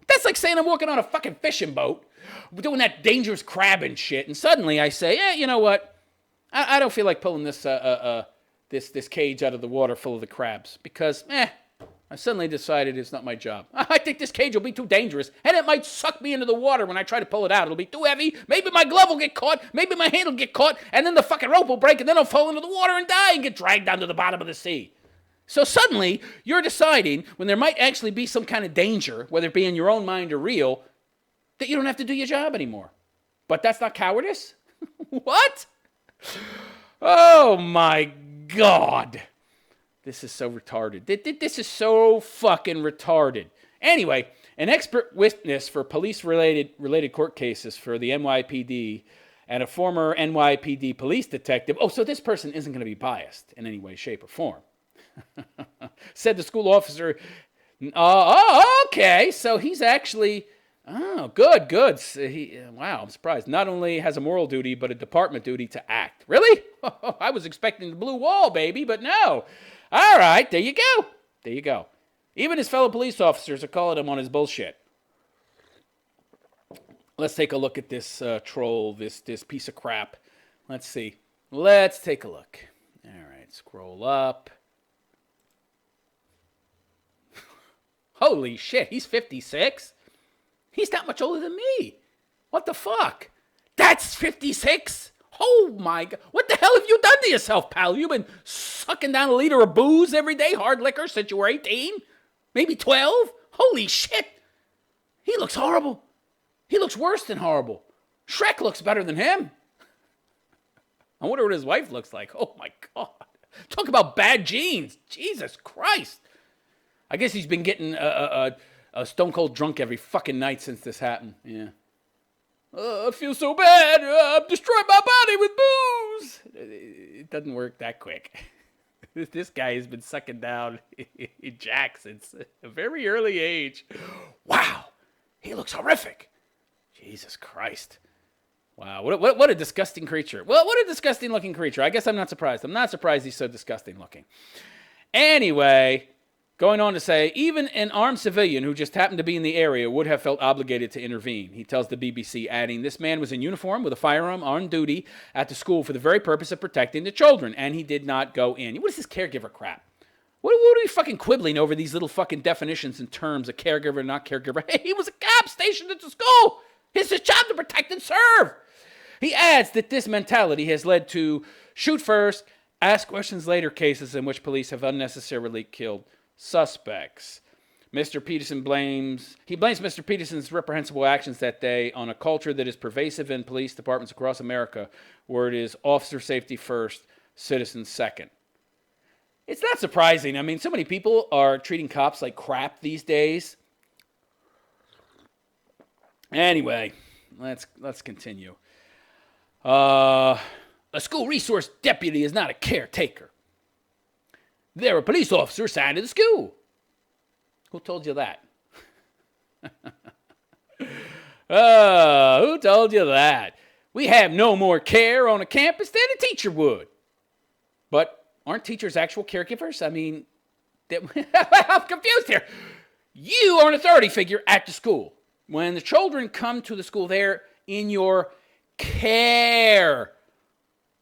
That's like saying I'm walking on a fucking fishing boat, doing that dangerous crabbing shit, and suddenly I say, yeah, you know what? I don't feel like pulling this cage out of the water full of the crabs because, I suddenly decided it's not my job. I think this cage will be too dangerous, and it might suck me into the water when I try to pull it out. It'll be too heavy. Maybe my glove will get caught. Maybe my hand will get caught, and then the fucking rope will break, and then I'll fall into the water and die and get dragged down to the bottom of the sea. So suddenly, you're deciding when there might actually be some kind of danger, whether it be in your own mind or real, that you don't have to do your job anymore. But that's not cowardice? What? Oh, my God. This is so retarded. This is so fucking retarded. Anyway, an expert witness for police-related court cases for the NYPD and a former NYPD police detective, so this person isn't going to be biased in any way, shape, or form, said the school officer, okay, so he's actually, good. Wow, I'm surprised. Not only has a moral duty, but a department duty to act. Really? I was expecting the blue wall, baby, but no. All right, there you go. Even his fellow police officers are calling him on his bullshit. Let's take a look at this troll, this piece of crap. Let's see. Let's take a look. All right, scroll up. Holy shit, he's 56? He's not much older than me. What the fuck? That's 56? Oh my God. What the hell have you done to yourself, pal? You've been sucking down a liter of booze every day, hard liquor, since you were 18? Maybe 12? Holy shit. He looks horrible. He looks worse than horrible. Shrek looks better than him. I wonder what his wife looks like. Oh my God. Talk about bad genes. Jesus Christ. I guess he's been getting a stone cold drunk every fucking night since this happened. Yeah. I feel so bad. I've destroyed my body with booze. It doesn't work that quick. This guy has been sucking down Jack since a very early age. Wow. He looks horrific. Jesus Christ. Wow. What a disgusting creature. Well, what a disgusting looking creature. I guess I'm not surprised. I'm not surprised he's so disgusting looking. Anyway, going on to say, even an armed civilian who just happened to be in the area would have felt obligated to intervene. He tells the BBC, adding, this man was in uniform with a firearm on duty at the school for the very purpose of protecting the children, and he did not go in. What is this caregiver crap? What are we fucking quibbling over these little fucking definitions and terms of caregiver, not caregiver? Hey, he was a cop stationed at the school. It's his job to protect and serve. He adds that this mentality has led to shoot first, ask questions later cases in which police have unnecessarily killed suspects. Mr. Peterson blames Mr. Peterson's reprehensible actions that day on a culture that is pervasive in police departments across America, where it is officer safety first, citizens second. It's not surprising. I mean, so many people are treating cops like crap these days. Anyway, let's continue. A school resource deputy is not a caretaker. They're a police officer assigned to the school. Who told you that? Who told you that? We have no more care on a campus than a teacher would. But aren't teachers actual caregivers? I mean, I'm confused here. You are an authority figure at the school. When the children come to the school, they're in your care.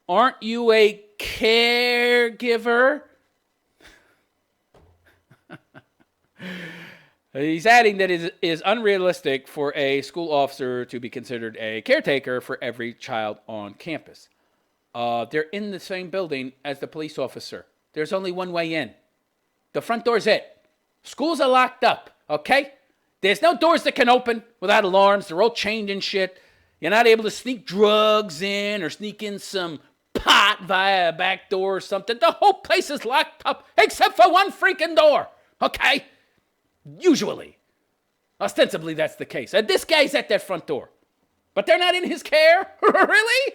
Aren't you a caregiver? He's adding that it is unrealistic for a school officer to be considered a caretaker for every child on campus. They're in the same building as the police officer. There's only one way in. The front door's it. Schools are locked up, okay? There's no doors that can open without alarms. They're all chained and shit. You're not able to sneak drugs in or sneak in some pot via a back door or something. The whole place is locked up except for one freaking door, okay? Usually. Ostensibly, that's the case. And this guy's at that front door. But they're not in his care? Really?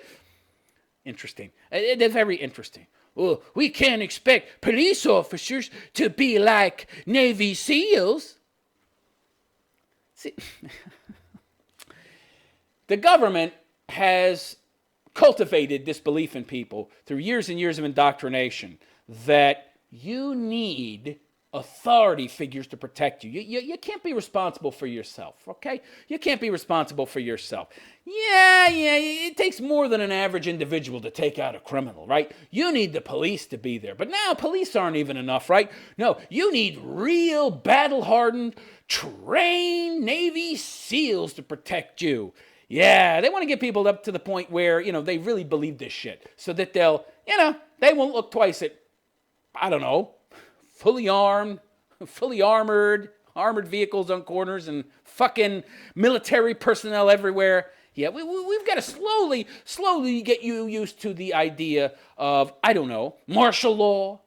Interesting. They're very interesting. Oh, we can't expect police officers to be like Navy SEALs. See, the government has cultivated this belief in people through years and years of indoctrination that you need authority figures to protect you. You can't be responsible for yourself, okay? You can't be responsible for yourself. Yeah, it takes more than an average individual to take out a criminal, right? You need the police to be there. But now police aren't even enough, right? No, you need real battle-hardened, trained Navy SEALs to protect you. Yeah, they want to get people up to the point where, they really believe this shit so that they'll, they won't look twice at, I don't know, fully armed, fully armored vehicles on corners and fucking military personnel everywhere. Yeah, we've got to slowly get you used to the idea of, I don't know, martial law.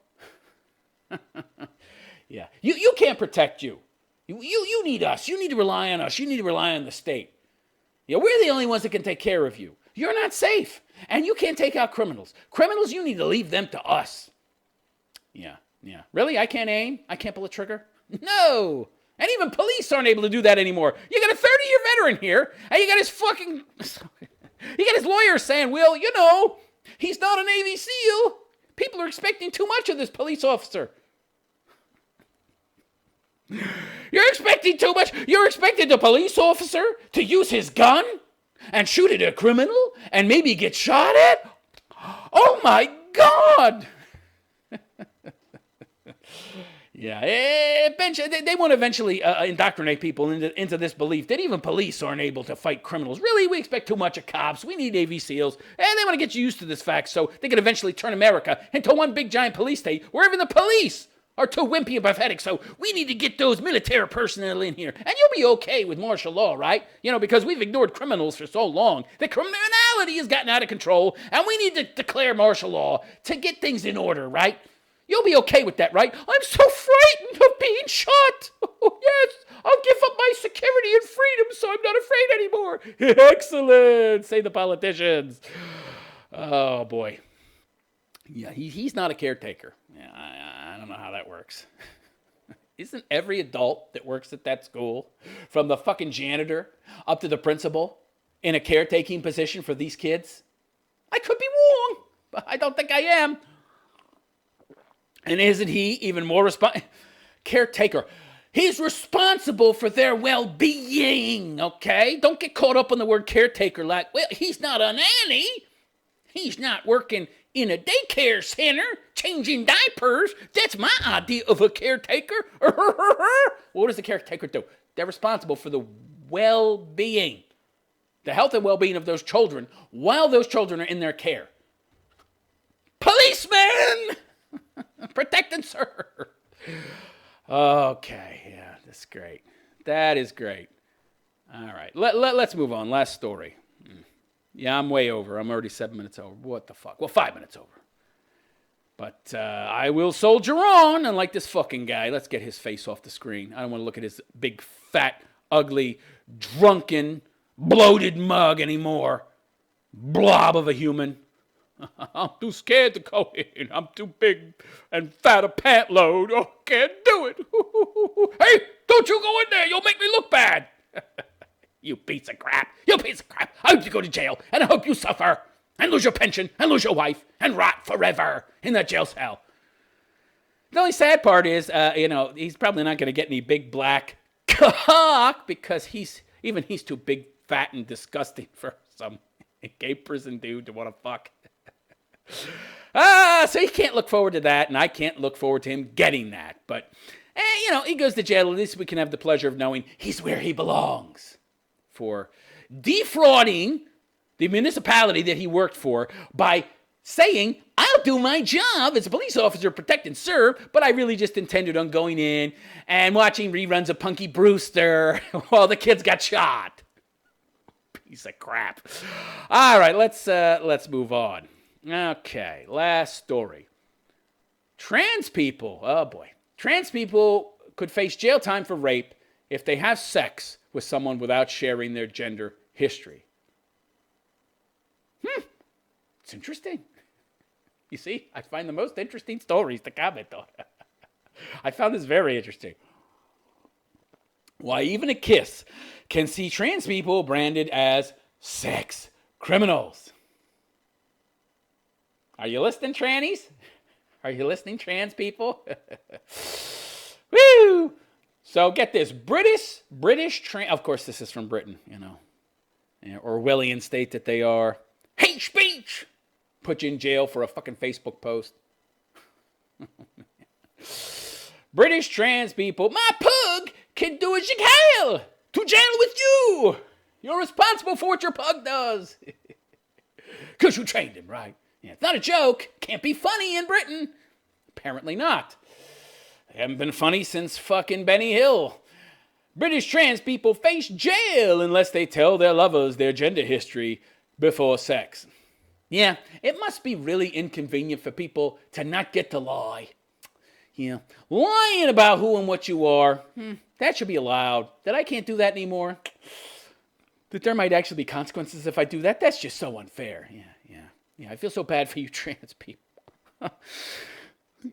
Yeah, you can't protect you. You need us. You need to rely on us. You need to rely on the state. Yeah, we're the only ones that can take care of you. You're not safe. And you can't take out criminals. Criminals, you need to leave them to us. Yeah. Really? I can't aim? I can't pull a trigger? No. And even police aren't able to do that anymore. You got a 30-year veteran here, and you got his lawyer saying, well, he's not a Navy SEAL. People are expecting too much of this police officer. You're expecting too much? You're expecting the police officer to use his gun and shoot at a criminal and maybe get shot at? Oh, my God. Yeah, they want to eventually indoctrinate people into this belief that even police aren't able to fight criminals. Really, we expect too much of cops. We need Navy SEALs. And they want to get you used to this fact so they can eventually turn America into one big giant police state where even the police are too wimpy and pathetic. So we need to get those military personnel in here. And you'll be okay with martial law, right? Because we've ignored criminals for so long. The criminality has gotten out of control, and we need to declare martial law to get things in order, right? You'll be okay with that, right? I'm so frightened of being shot. Oh, yes, I'll give up my security and freedom so I'm not afraid anymore. Excellent, say the politicians. Oh, boy. Yeah, he's not a caretaker. Yeah, I don't know how that works. Isn't every adult that works at that school, from the fucking janitor up to the principal, in a caretaking position for these kids? I could be wrong, but I don't think I am. And isn't he even more caretaker? He's responsible for their well-being, okay? Don't get caught up on the word caretaker like, well, he's not a nanny. He's not working in a daycare center, changing diapers. That's my idea of a caretaker. What does the caretaker do? They're responsible for the well-being, the health and well-being of those children while those children are in their care. Policemen! Protect and serve. Okay, yeah. That's great. That is great. All right. Let's move on. Last story. Yeah, I'm way over. I'm already 7 minutes over. What the fuck? Well, 5 minutes over. But I will soldier on, unlike this fucking guy. Let's get his face off the screen. I don't want to look at his big, fat, ugly, drunken, bloated mug anymore. Blob of a human. I'm too scared to go in. I'm too big and fat a pant load. Oh, can't do it. Hey, don't you go in there. You'll make me look bad. You piece of crap. You piece of crap. I hope you go to jail, and I hope you suffer and lose your pension and lose your wife and rot forever in that jail cell. The only sad part is, he's probably not going to get any big black cock because he's too big, fat, and disgusting for some gay prison dude to want to fuck. So he can't look forward to that, and I can't look forward to him getting that. But, he goes to jail. At least we can have the pleasure of knowing he's where he belongs for defrauding the municipality that he worked for by saying, I'll do my job as a police officer, protect and serve, but I really just intended on going in and watching reruns of Punky Brewster while the kids got shot. Piece of crap. All right, let's move on. Okay, last story. Trans people, oh boy. Trans people could face jail time for rape if they have sex with someone without sharing their gender history. It's interesting. You see, I find the most interesting stories to comment on. I found this very interesting. Why even a KISS can see trans people branded as sex criminals. Are you listening, trannies? Are you listening, trans people? Woo! So get this, British of course this is from Britain, Orwellian state that they are. Hate speech! Put you in jail for a fucking Facebook post. British trans people, my pug can do as you can. To jail with you. You're responsible for what your pug does. Because you trained him, right? Yeah, it's not a joke. Can't be funny in Britain. Apparently not. They haven't been funny since fucking Benny Hill. British trans people face jail unless they tell their lovers their gender history before sex. Yeah, it must be really inconvenient for people to not get to lie. Lying about who and what you are, that should be allowed. That I can't do that anymore. That there might actually be consequences if I do that, that's just so unfair. Yeah, I feel so bad for you trans people.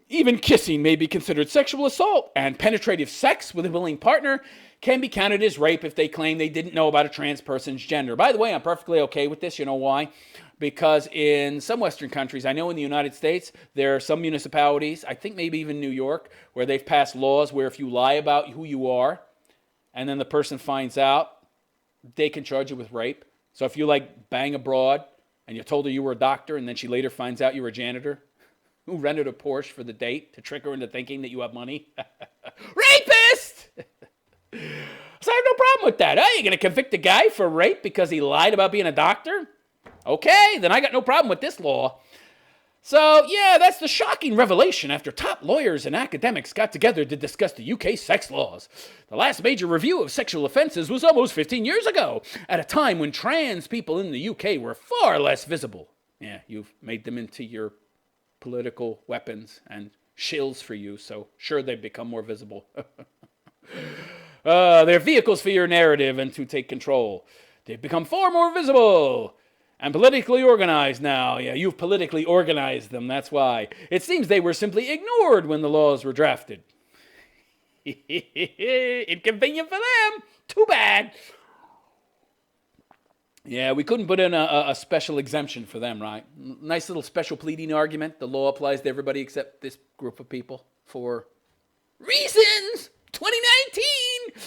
Even kissing may be considered sexual assault, and penetrative sex with a willing partner can be counted as rape if they claim they didn't know about a trans person's gender. By the way, I'm perfectly okay with this. You know why? Because in some Western countries, I know in the United States, there are some municipalities, I think maybe even New York, where they've passed laws where if you lie about who you are, and then the person finds out, they can charge you with rape. So if you bang abroad, and you told her you were a doctor, and then she later finds out you were a janitor, who rented a Porsche for the date to trick her into thinking that you have money. Rapist! So I have no problem with that. You're going to convict a guy for rape because he lied about being a doctor? Okay, then I got no problem with this law. So, yeah, that's the shocking revelation after top lawyers and academics got together to discuss the UK sex laws. The last major review of sexual offences was almost 15 years ago, at a time when trans people in the UK were far less visible. Yeah, you've made them into your political weapons and shills for you, so sure they've become more visible. They're vehicles for your narrative and to take control. They've become far more visible and politically organized now. Yeah, you've politically organized them, that's why. It seems they were simply ignored when the laws were drafted. Inconvenient for them. Too bad. Yeah, we couldn't put in a special exemption for them, right? Nice little special pleading argument. The law applies to everybody except this group of people for reasons. 2019!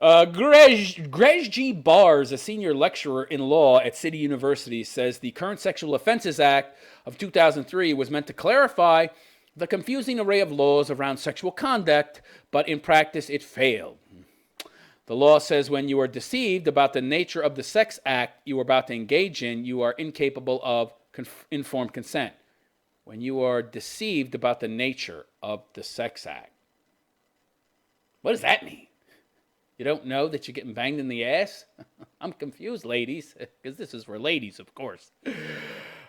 Grej G. Bars, a senior lecturer in law at City University, says the current Sexual Offenses Act of 2003 was meant to clarify the confusing array of laws around sexual conduct, but in practice it failed. The law says when you are deceived about the nature of the sex act you are about to engage in, you are incapable of informed consent. When you are deceived about the nature of the sex act. What does that mean? You don't know that you're getting banged in the ass? I'm confused, ladies, because this is for ladies, of course.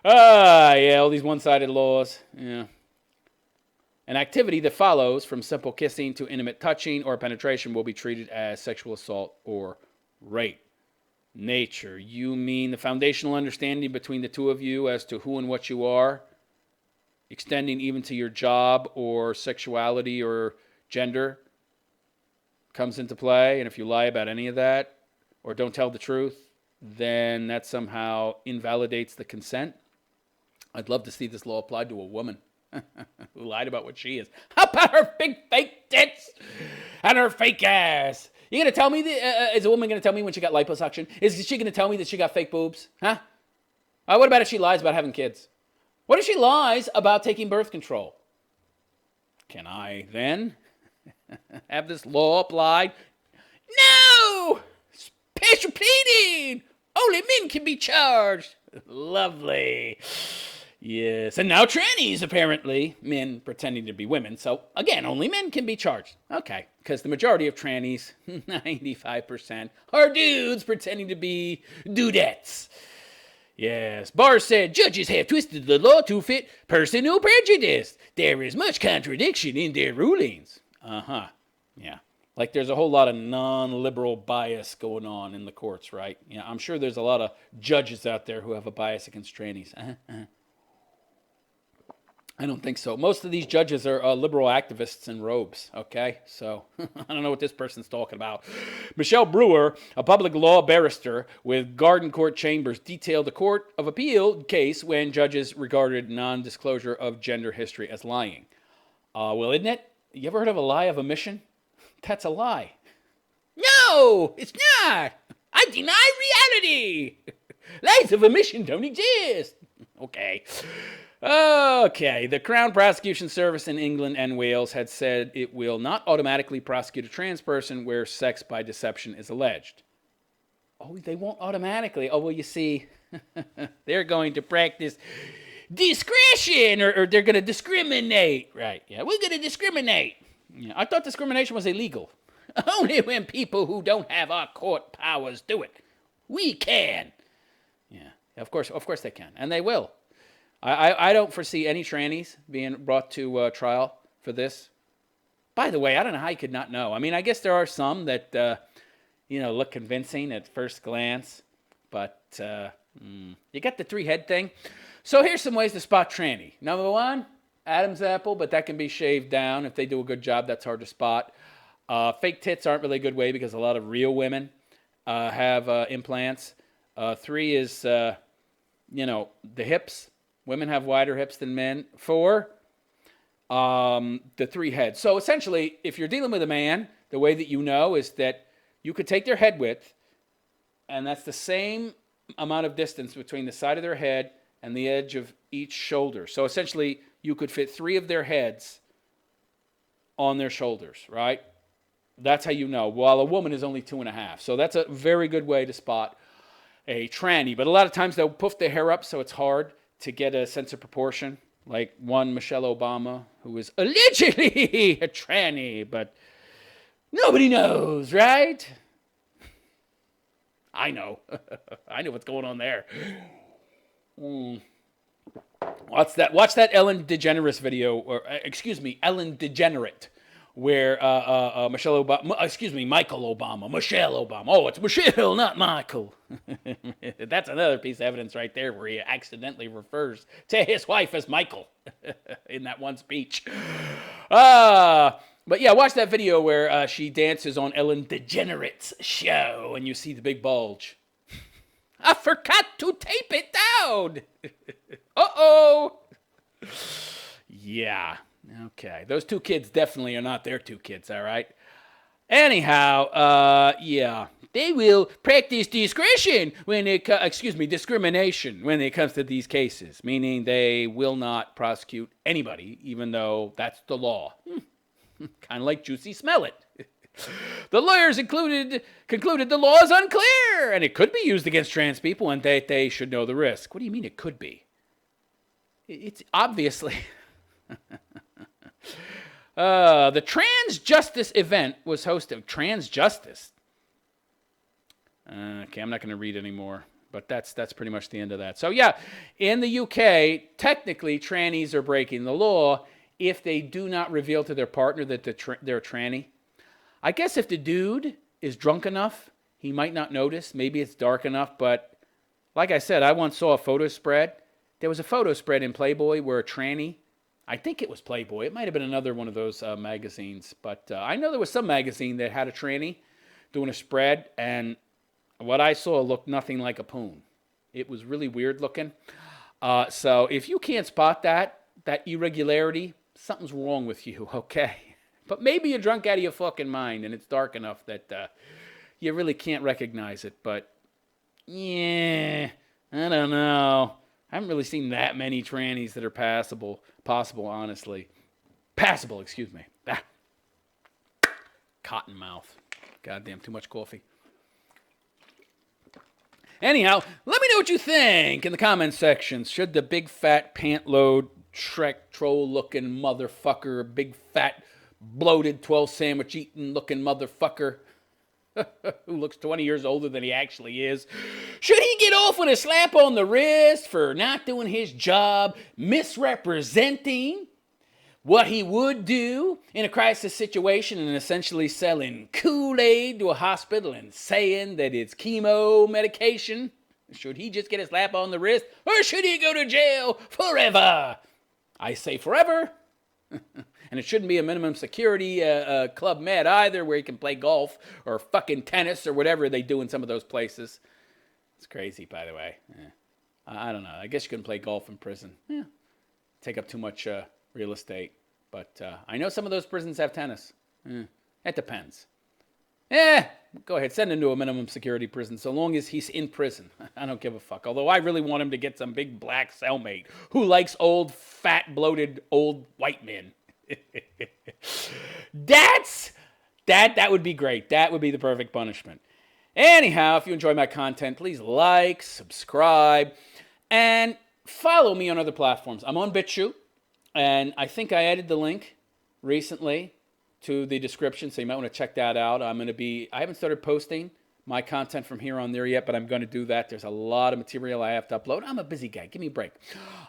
Yeah, all these one-sided laws. Yeah. An activity that follows from simple kissing to intimate touching or penetration will be treated as sexual assault or rape. Nature, you mean the foundational understanding between the two of you as to who and what you are, extending even to your job or sexuality or gender, comes into play. And if you lie about any of that or don't tell the truth, then that somehow invalidates the consent. I'd love to see this law applied to a woman who lied about what she is. How about her big fake tits and her fake ass? You gonna tell me is a woman gonna tell me when she got liposuction? Is she gonna tell me that she got fake boobs? Huh? What about if she lies about having kids? What if she lies about taking birth control? Can I then have this law applied? No! Special pleading! Only men can be charged. Lovely. Yes, and now trannies, apparently. Men pretending to be women. So, again, only men can be charged. Okay, because the majority of trannies, 95%, are dudes pretending to be dudettes. Yes, Barr said judges have twisted the law to fit personal prejudice. There is much contradiction in their rulings. Yeah. Like there's a whole lot of non-liberal bias going on in the courts, right? Yeah, I'm sure there's a lot of judges out there who have a bias against trannies. I don't think so. Most of these judges are liberal activists in robes, okay? So I don't know what this person's talking about. Michelle Brewer, a public law barrister with Garden Court Chambers, detailed a Court of Appeal case when judges regarded non-disclosure of gender history as lying. Well, isn't it? You ever heard of a lie of omission? That's a lie. No, it's not. I deny reality. Lies of omission don't exist. Okay. The Crown Prosecution Service in England and Wales had said it will not automatically prosecute a trans person where sex by deception is alleged. Oh, they won't automatically. Oh, well, you see, they're going to practice discretion or they're going to discriminate. Right, yeah, we're going to discriminate. Yeah, I thought discrimination was illegal. Only when people who don't have our court powers do it. We can. Yeah, of course they can, and they will. I don't foresee any trannies being brought to trial for this. By the way, I don't know how you could not know. I mean, I guess there are some that, look convincing at first glance. But you got the three-head thing. So here's some ways to spot tranny. Number one, Adam's apple, but that can be shaved down. If they do a good job, that's hard to spot. Fake tits aren't really a good way because a lot of real women have implants. 3 is, the hips. Women have wider hips than men. 4, the 3 heads. So essentially, if you're dealing with a man, the way that you know is that you could take their head width, and that's the same amount of distance between the side of their head and the edge of each shoulder. So essentially, you could fit 3 of their heads on their shoulders, right? That's how you know, while a woman is only 2.5. So that's a very good way to spot a tranny. But a lot of times they'll poof their hair up so it's hard to get a sense of proportion, like one Michelle Obama, who is allegedly a tranny, but nobody knows, right? I know. I know what's going on there. Watch that Ellen DeGeneres video, Ellen DeGenerate, where Michelle Obama. Oh, it's Michelle, not Michael. That's another piece of evidence right there where he accidentally refers to his wife as Michael in that one speech. But yeah, watch that video where she dances on Ellen DeGenerate's show and you see the big bulge. I forgot to tape it down. Uh-oh. Yeah. Okay. Those 2 kids definitely are not their 2 kids, all right? Anyhow, yeah. They will practice discretion discrimination when it comes to these cases, meaning they will not prosecute anybody, even though that's the law. Kind of like Juicy Smellit. The lawyers concluded the law is unclear, and it could be used against trans people, and they should know the risk. What do you mean it could be? It's obviously... The Trans Justice event was hosted. Trans Justice. Okay, I'm not going to read anymore. But that's pretty much the end of that. So yeah, in the UK, technically trannies are breaking the law if they do not reveal to their partner that they're a tranny. I guess if the dude is drunk enough, he might not notice. Maybe it's dark enough. But like I said, I once saw a photo spread. There was a photo spread in Playboy where a tranny, I think it was Playboy. It might have been another one of those magazines. But I know there was some magazine that had a tranny doing a spread, and what I saw looked nothing like a poon. It was really weird looking. So if you can't spot that irregularity, something's wrong with you, okay? But maybe you're drunk out of your fucking mind and it's dark enough that you really can't recognize it. But, yeah, I don't know. I haven't really seen that many trannies that are possible, honestly. Passable, excuse me. Ah. Cotton mouth. Goddamn, too much coffee. Anyhow, let me know what you think in the comments section. Should the big fat pant load Shrek troll looking motherfucker, big fat bloated 12 sandwich eating looking motherfucker who looks 20 years older than he actually is, should he get off with a slap on the wrist for not doing his job, misrepresenting what he would do in a crisis situation and essentially selling Kool-Aid to a hospital and saying that it's chemo medication? Should he just get a slap on the wrist, or should he go to jail forever? I say forever. And it shouldn't be a minimum security Club Med either, where he can play golf or fucking tennis or whatever they do in some of those places. It's crazy, by the way. Yeah. I don't know. I guess you can play golf in prison. Yeah. Take up too much real estate. But I know some of those prisons have tennis. It depends. Go ahead. Send him to a minimum security prison so long as he's in prison. I don't give a fuck. Although I really want him to get some big black cellmate who likes old, fat, bloated, old white men. That would be great. That would be the perfect punishment. Anyhow, if you enjoy my content, please like, subscribe, and follow me on other platforms. I'm on BitChute. And I think I added the link recently to the description, so you might want to check that out. I haven't started posting my content from here on there yet, but I'm going to do that. There's a lot of material I have to upload. I'm a busy guy. Give me a break.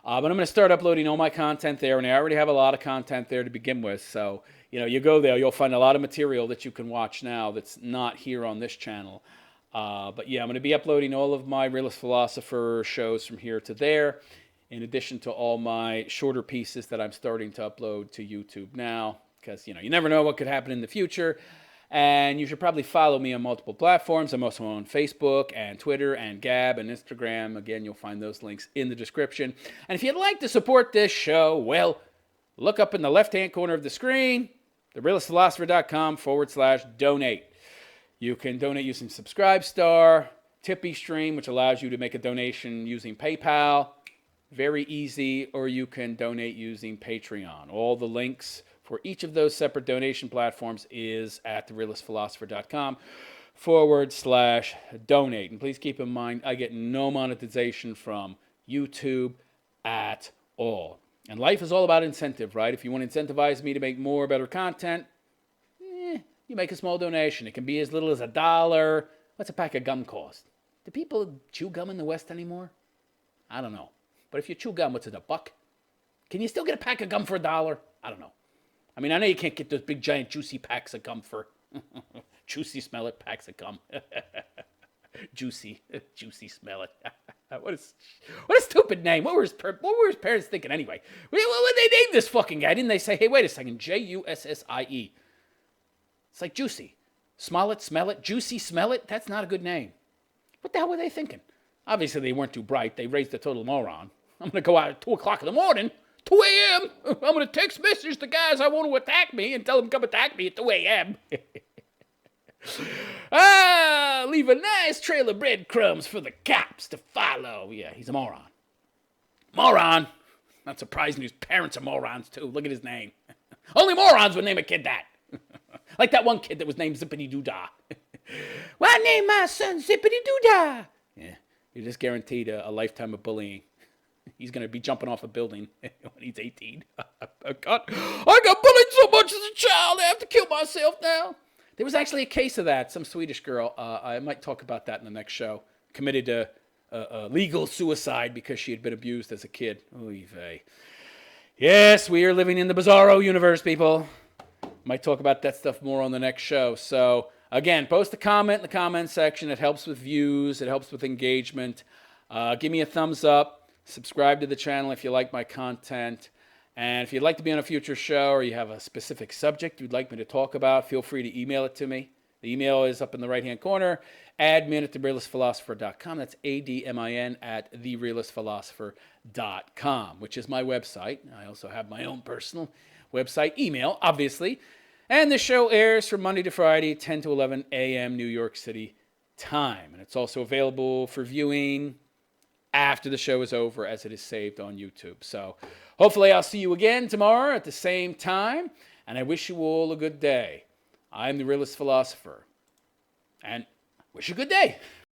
But I'm going to start uploading all my content there, and I already have a lot of content there to begin with. So, you go there, you'll find a lot of material that you can watch now that's not here on this channel. But yeah, I'm going to be uploading all of my Realist Philosopher shows from here to there, in addition to all my shorter pieces that I'm starting to upload to YouTube now, because, you never know what could happen in the future. And you should probably follow me on multiple platforms. I'm also on Facebook and Twitter and Gab and Instagram. Again, you'll find those links in the description. And if you'd like to support this show, well, look up in the left-hand corner of the screen, therealistphilosopher.com/donate. You can donate using Subscribestar, Tippy Stream, which allows you to make a donation using PayPal. Very easy. Or you can donate using Patreon. All the links for each of those separate donation platforms is at therealistphilosopher.com/donate. And please keep in mind, I get no monetization from YouTube at all. And life is all about incentive, right? If you want to incentivize me to make more, better content, you make a small donation. It can be as little as $1. What's a pack of gum cost? Do people chew gum in the West anymore? I don't know. But if you chew gum, what's it, $1? Can you still get a pack of gum for $1? I don't know. I mean, I know you can't get those big, giant, juicy packs of gum for... juicy, smell it, packs of gum. Juicy smell it. What a stupid name. What were his parents thinking anyway? What would they name this fucking guy? Didn't they say, hey, wait a second, Jussie? It's like juicy. Smell it, juicy, smell it. That's not a good name. What the hell were they thinking? Obviously, they weren't too bright. They raised a total moron. I'm going to go out at 2 o'clock in the morning, 2 a.m. I'm going to text message the guys I want to attack me and tell them to come attack me at 2 a.m. Leave a nice trail of breadcrumbs for the cops to follow. Yeah, he's a moron. Moron. Not surprising his parents are morons, too. Look at his name. Only morons would name a kid that. Like that one kid that was named Zippity Doo-Dah. Well, I named my son Zippity Doo-Dah. Yeah, you're just guaranteed a lifetime of bullying. He's going to be jumping off a building when he's 18. God, I got bullied so much as a child, I have to kill myself now. There was actually a case of that. Some Swedish girl, I might talk about that in the next show, committed a legal suicide because she had been abused as a kid. Oy vey. Yes, we are living in the bizarro universe, people. Might talk about that stuff more on the next show. So, again, post a comment in the comment section. It helps with views. It helps with engagement. Give me a thumbs up. Subscribe to the channel if you like my content. And if you'd like to be on a future show or you have a specific subject you'd like me to talk about, feel free to email it to me. The email is up in the right-hand corner, admin@therealistphilosopher.com. That's ADMIN at therealistphilosopher.com, which is my website. I also have my own personal website, email, obviously. And the show airs from Monday to Friday, 10 to 11 a.m. New York City time. And it's also available for viewing after the show is over as it is saved on YouTube. So hopefully I'll see you again tomorrow at the same time. And I wish you all a good day. I'm the Realist Philosopher, and wish you a good day.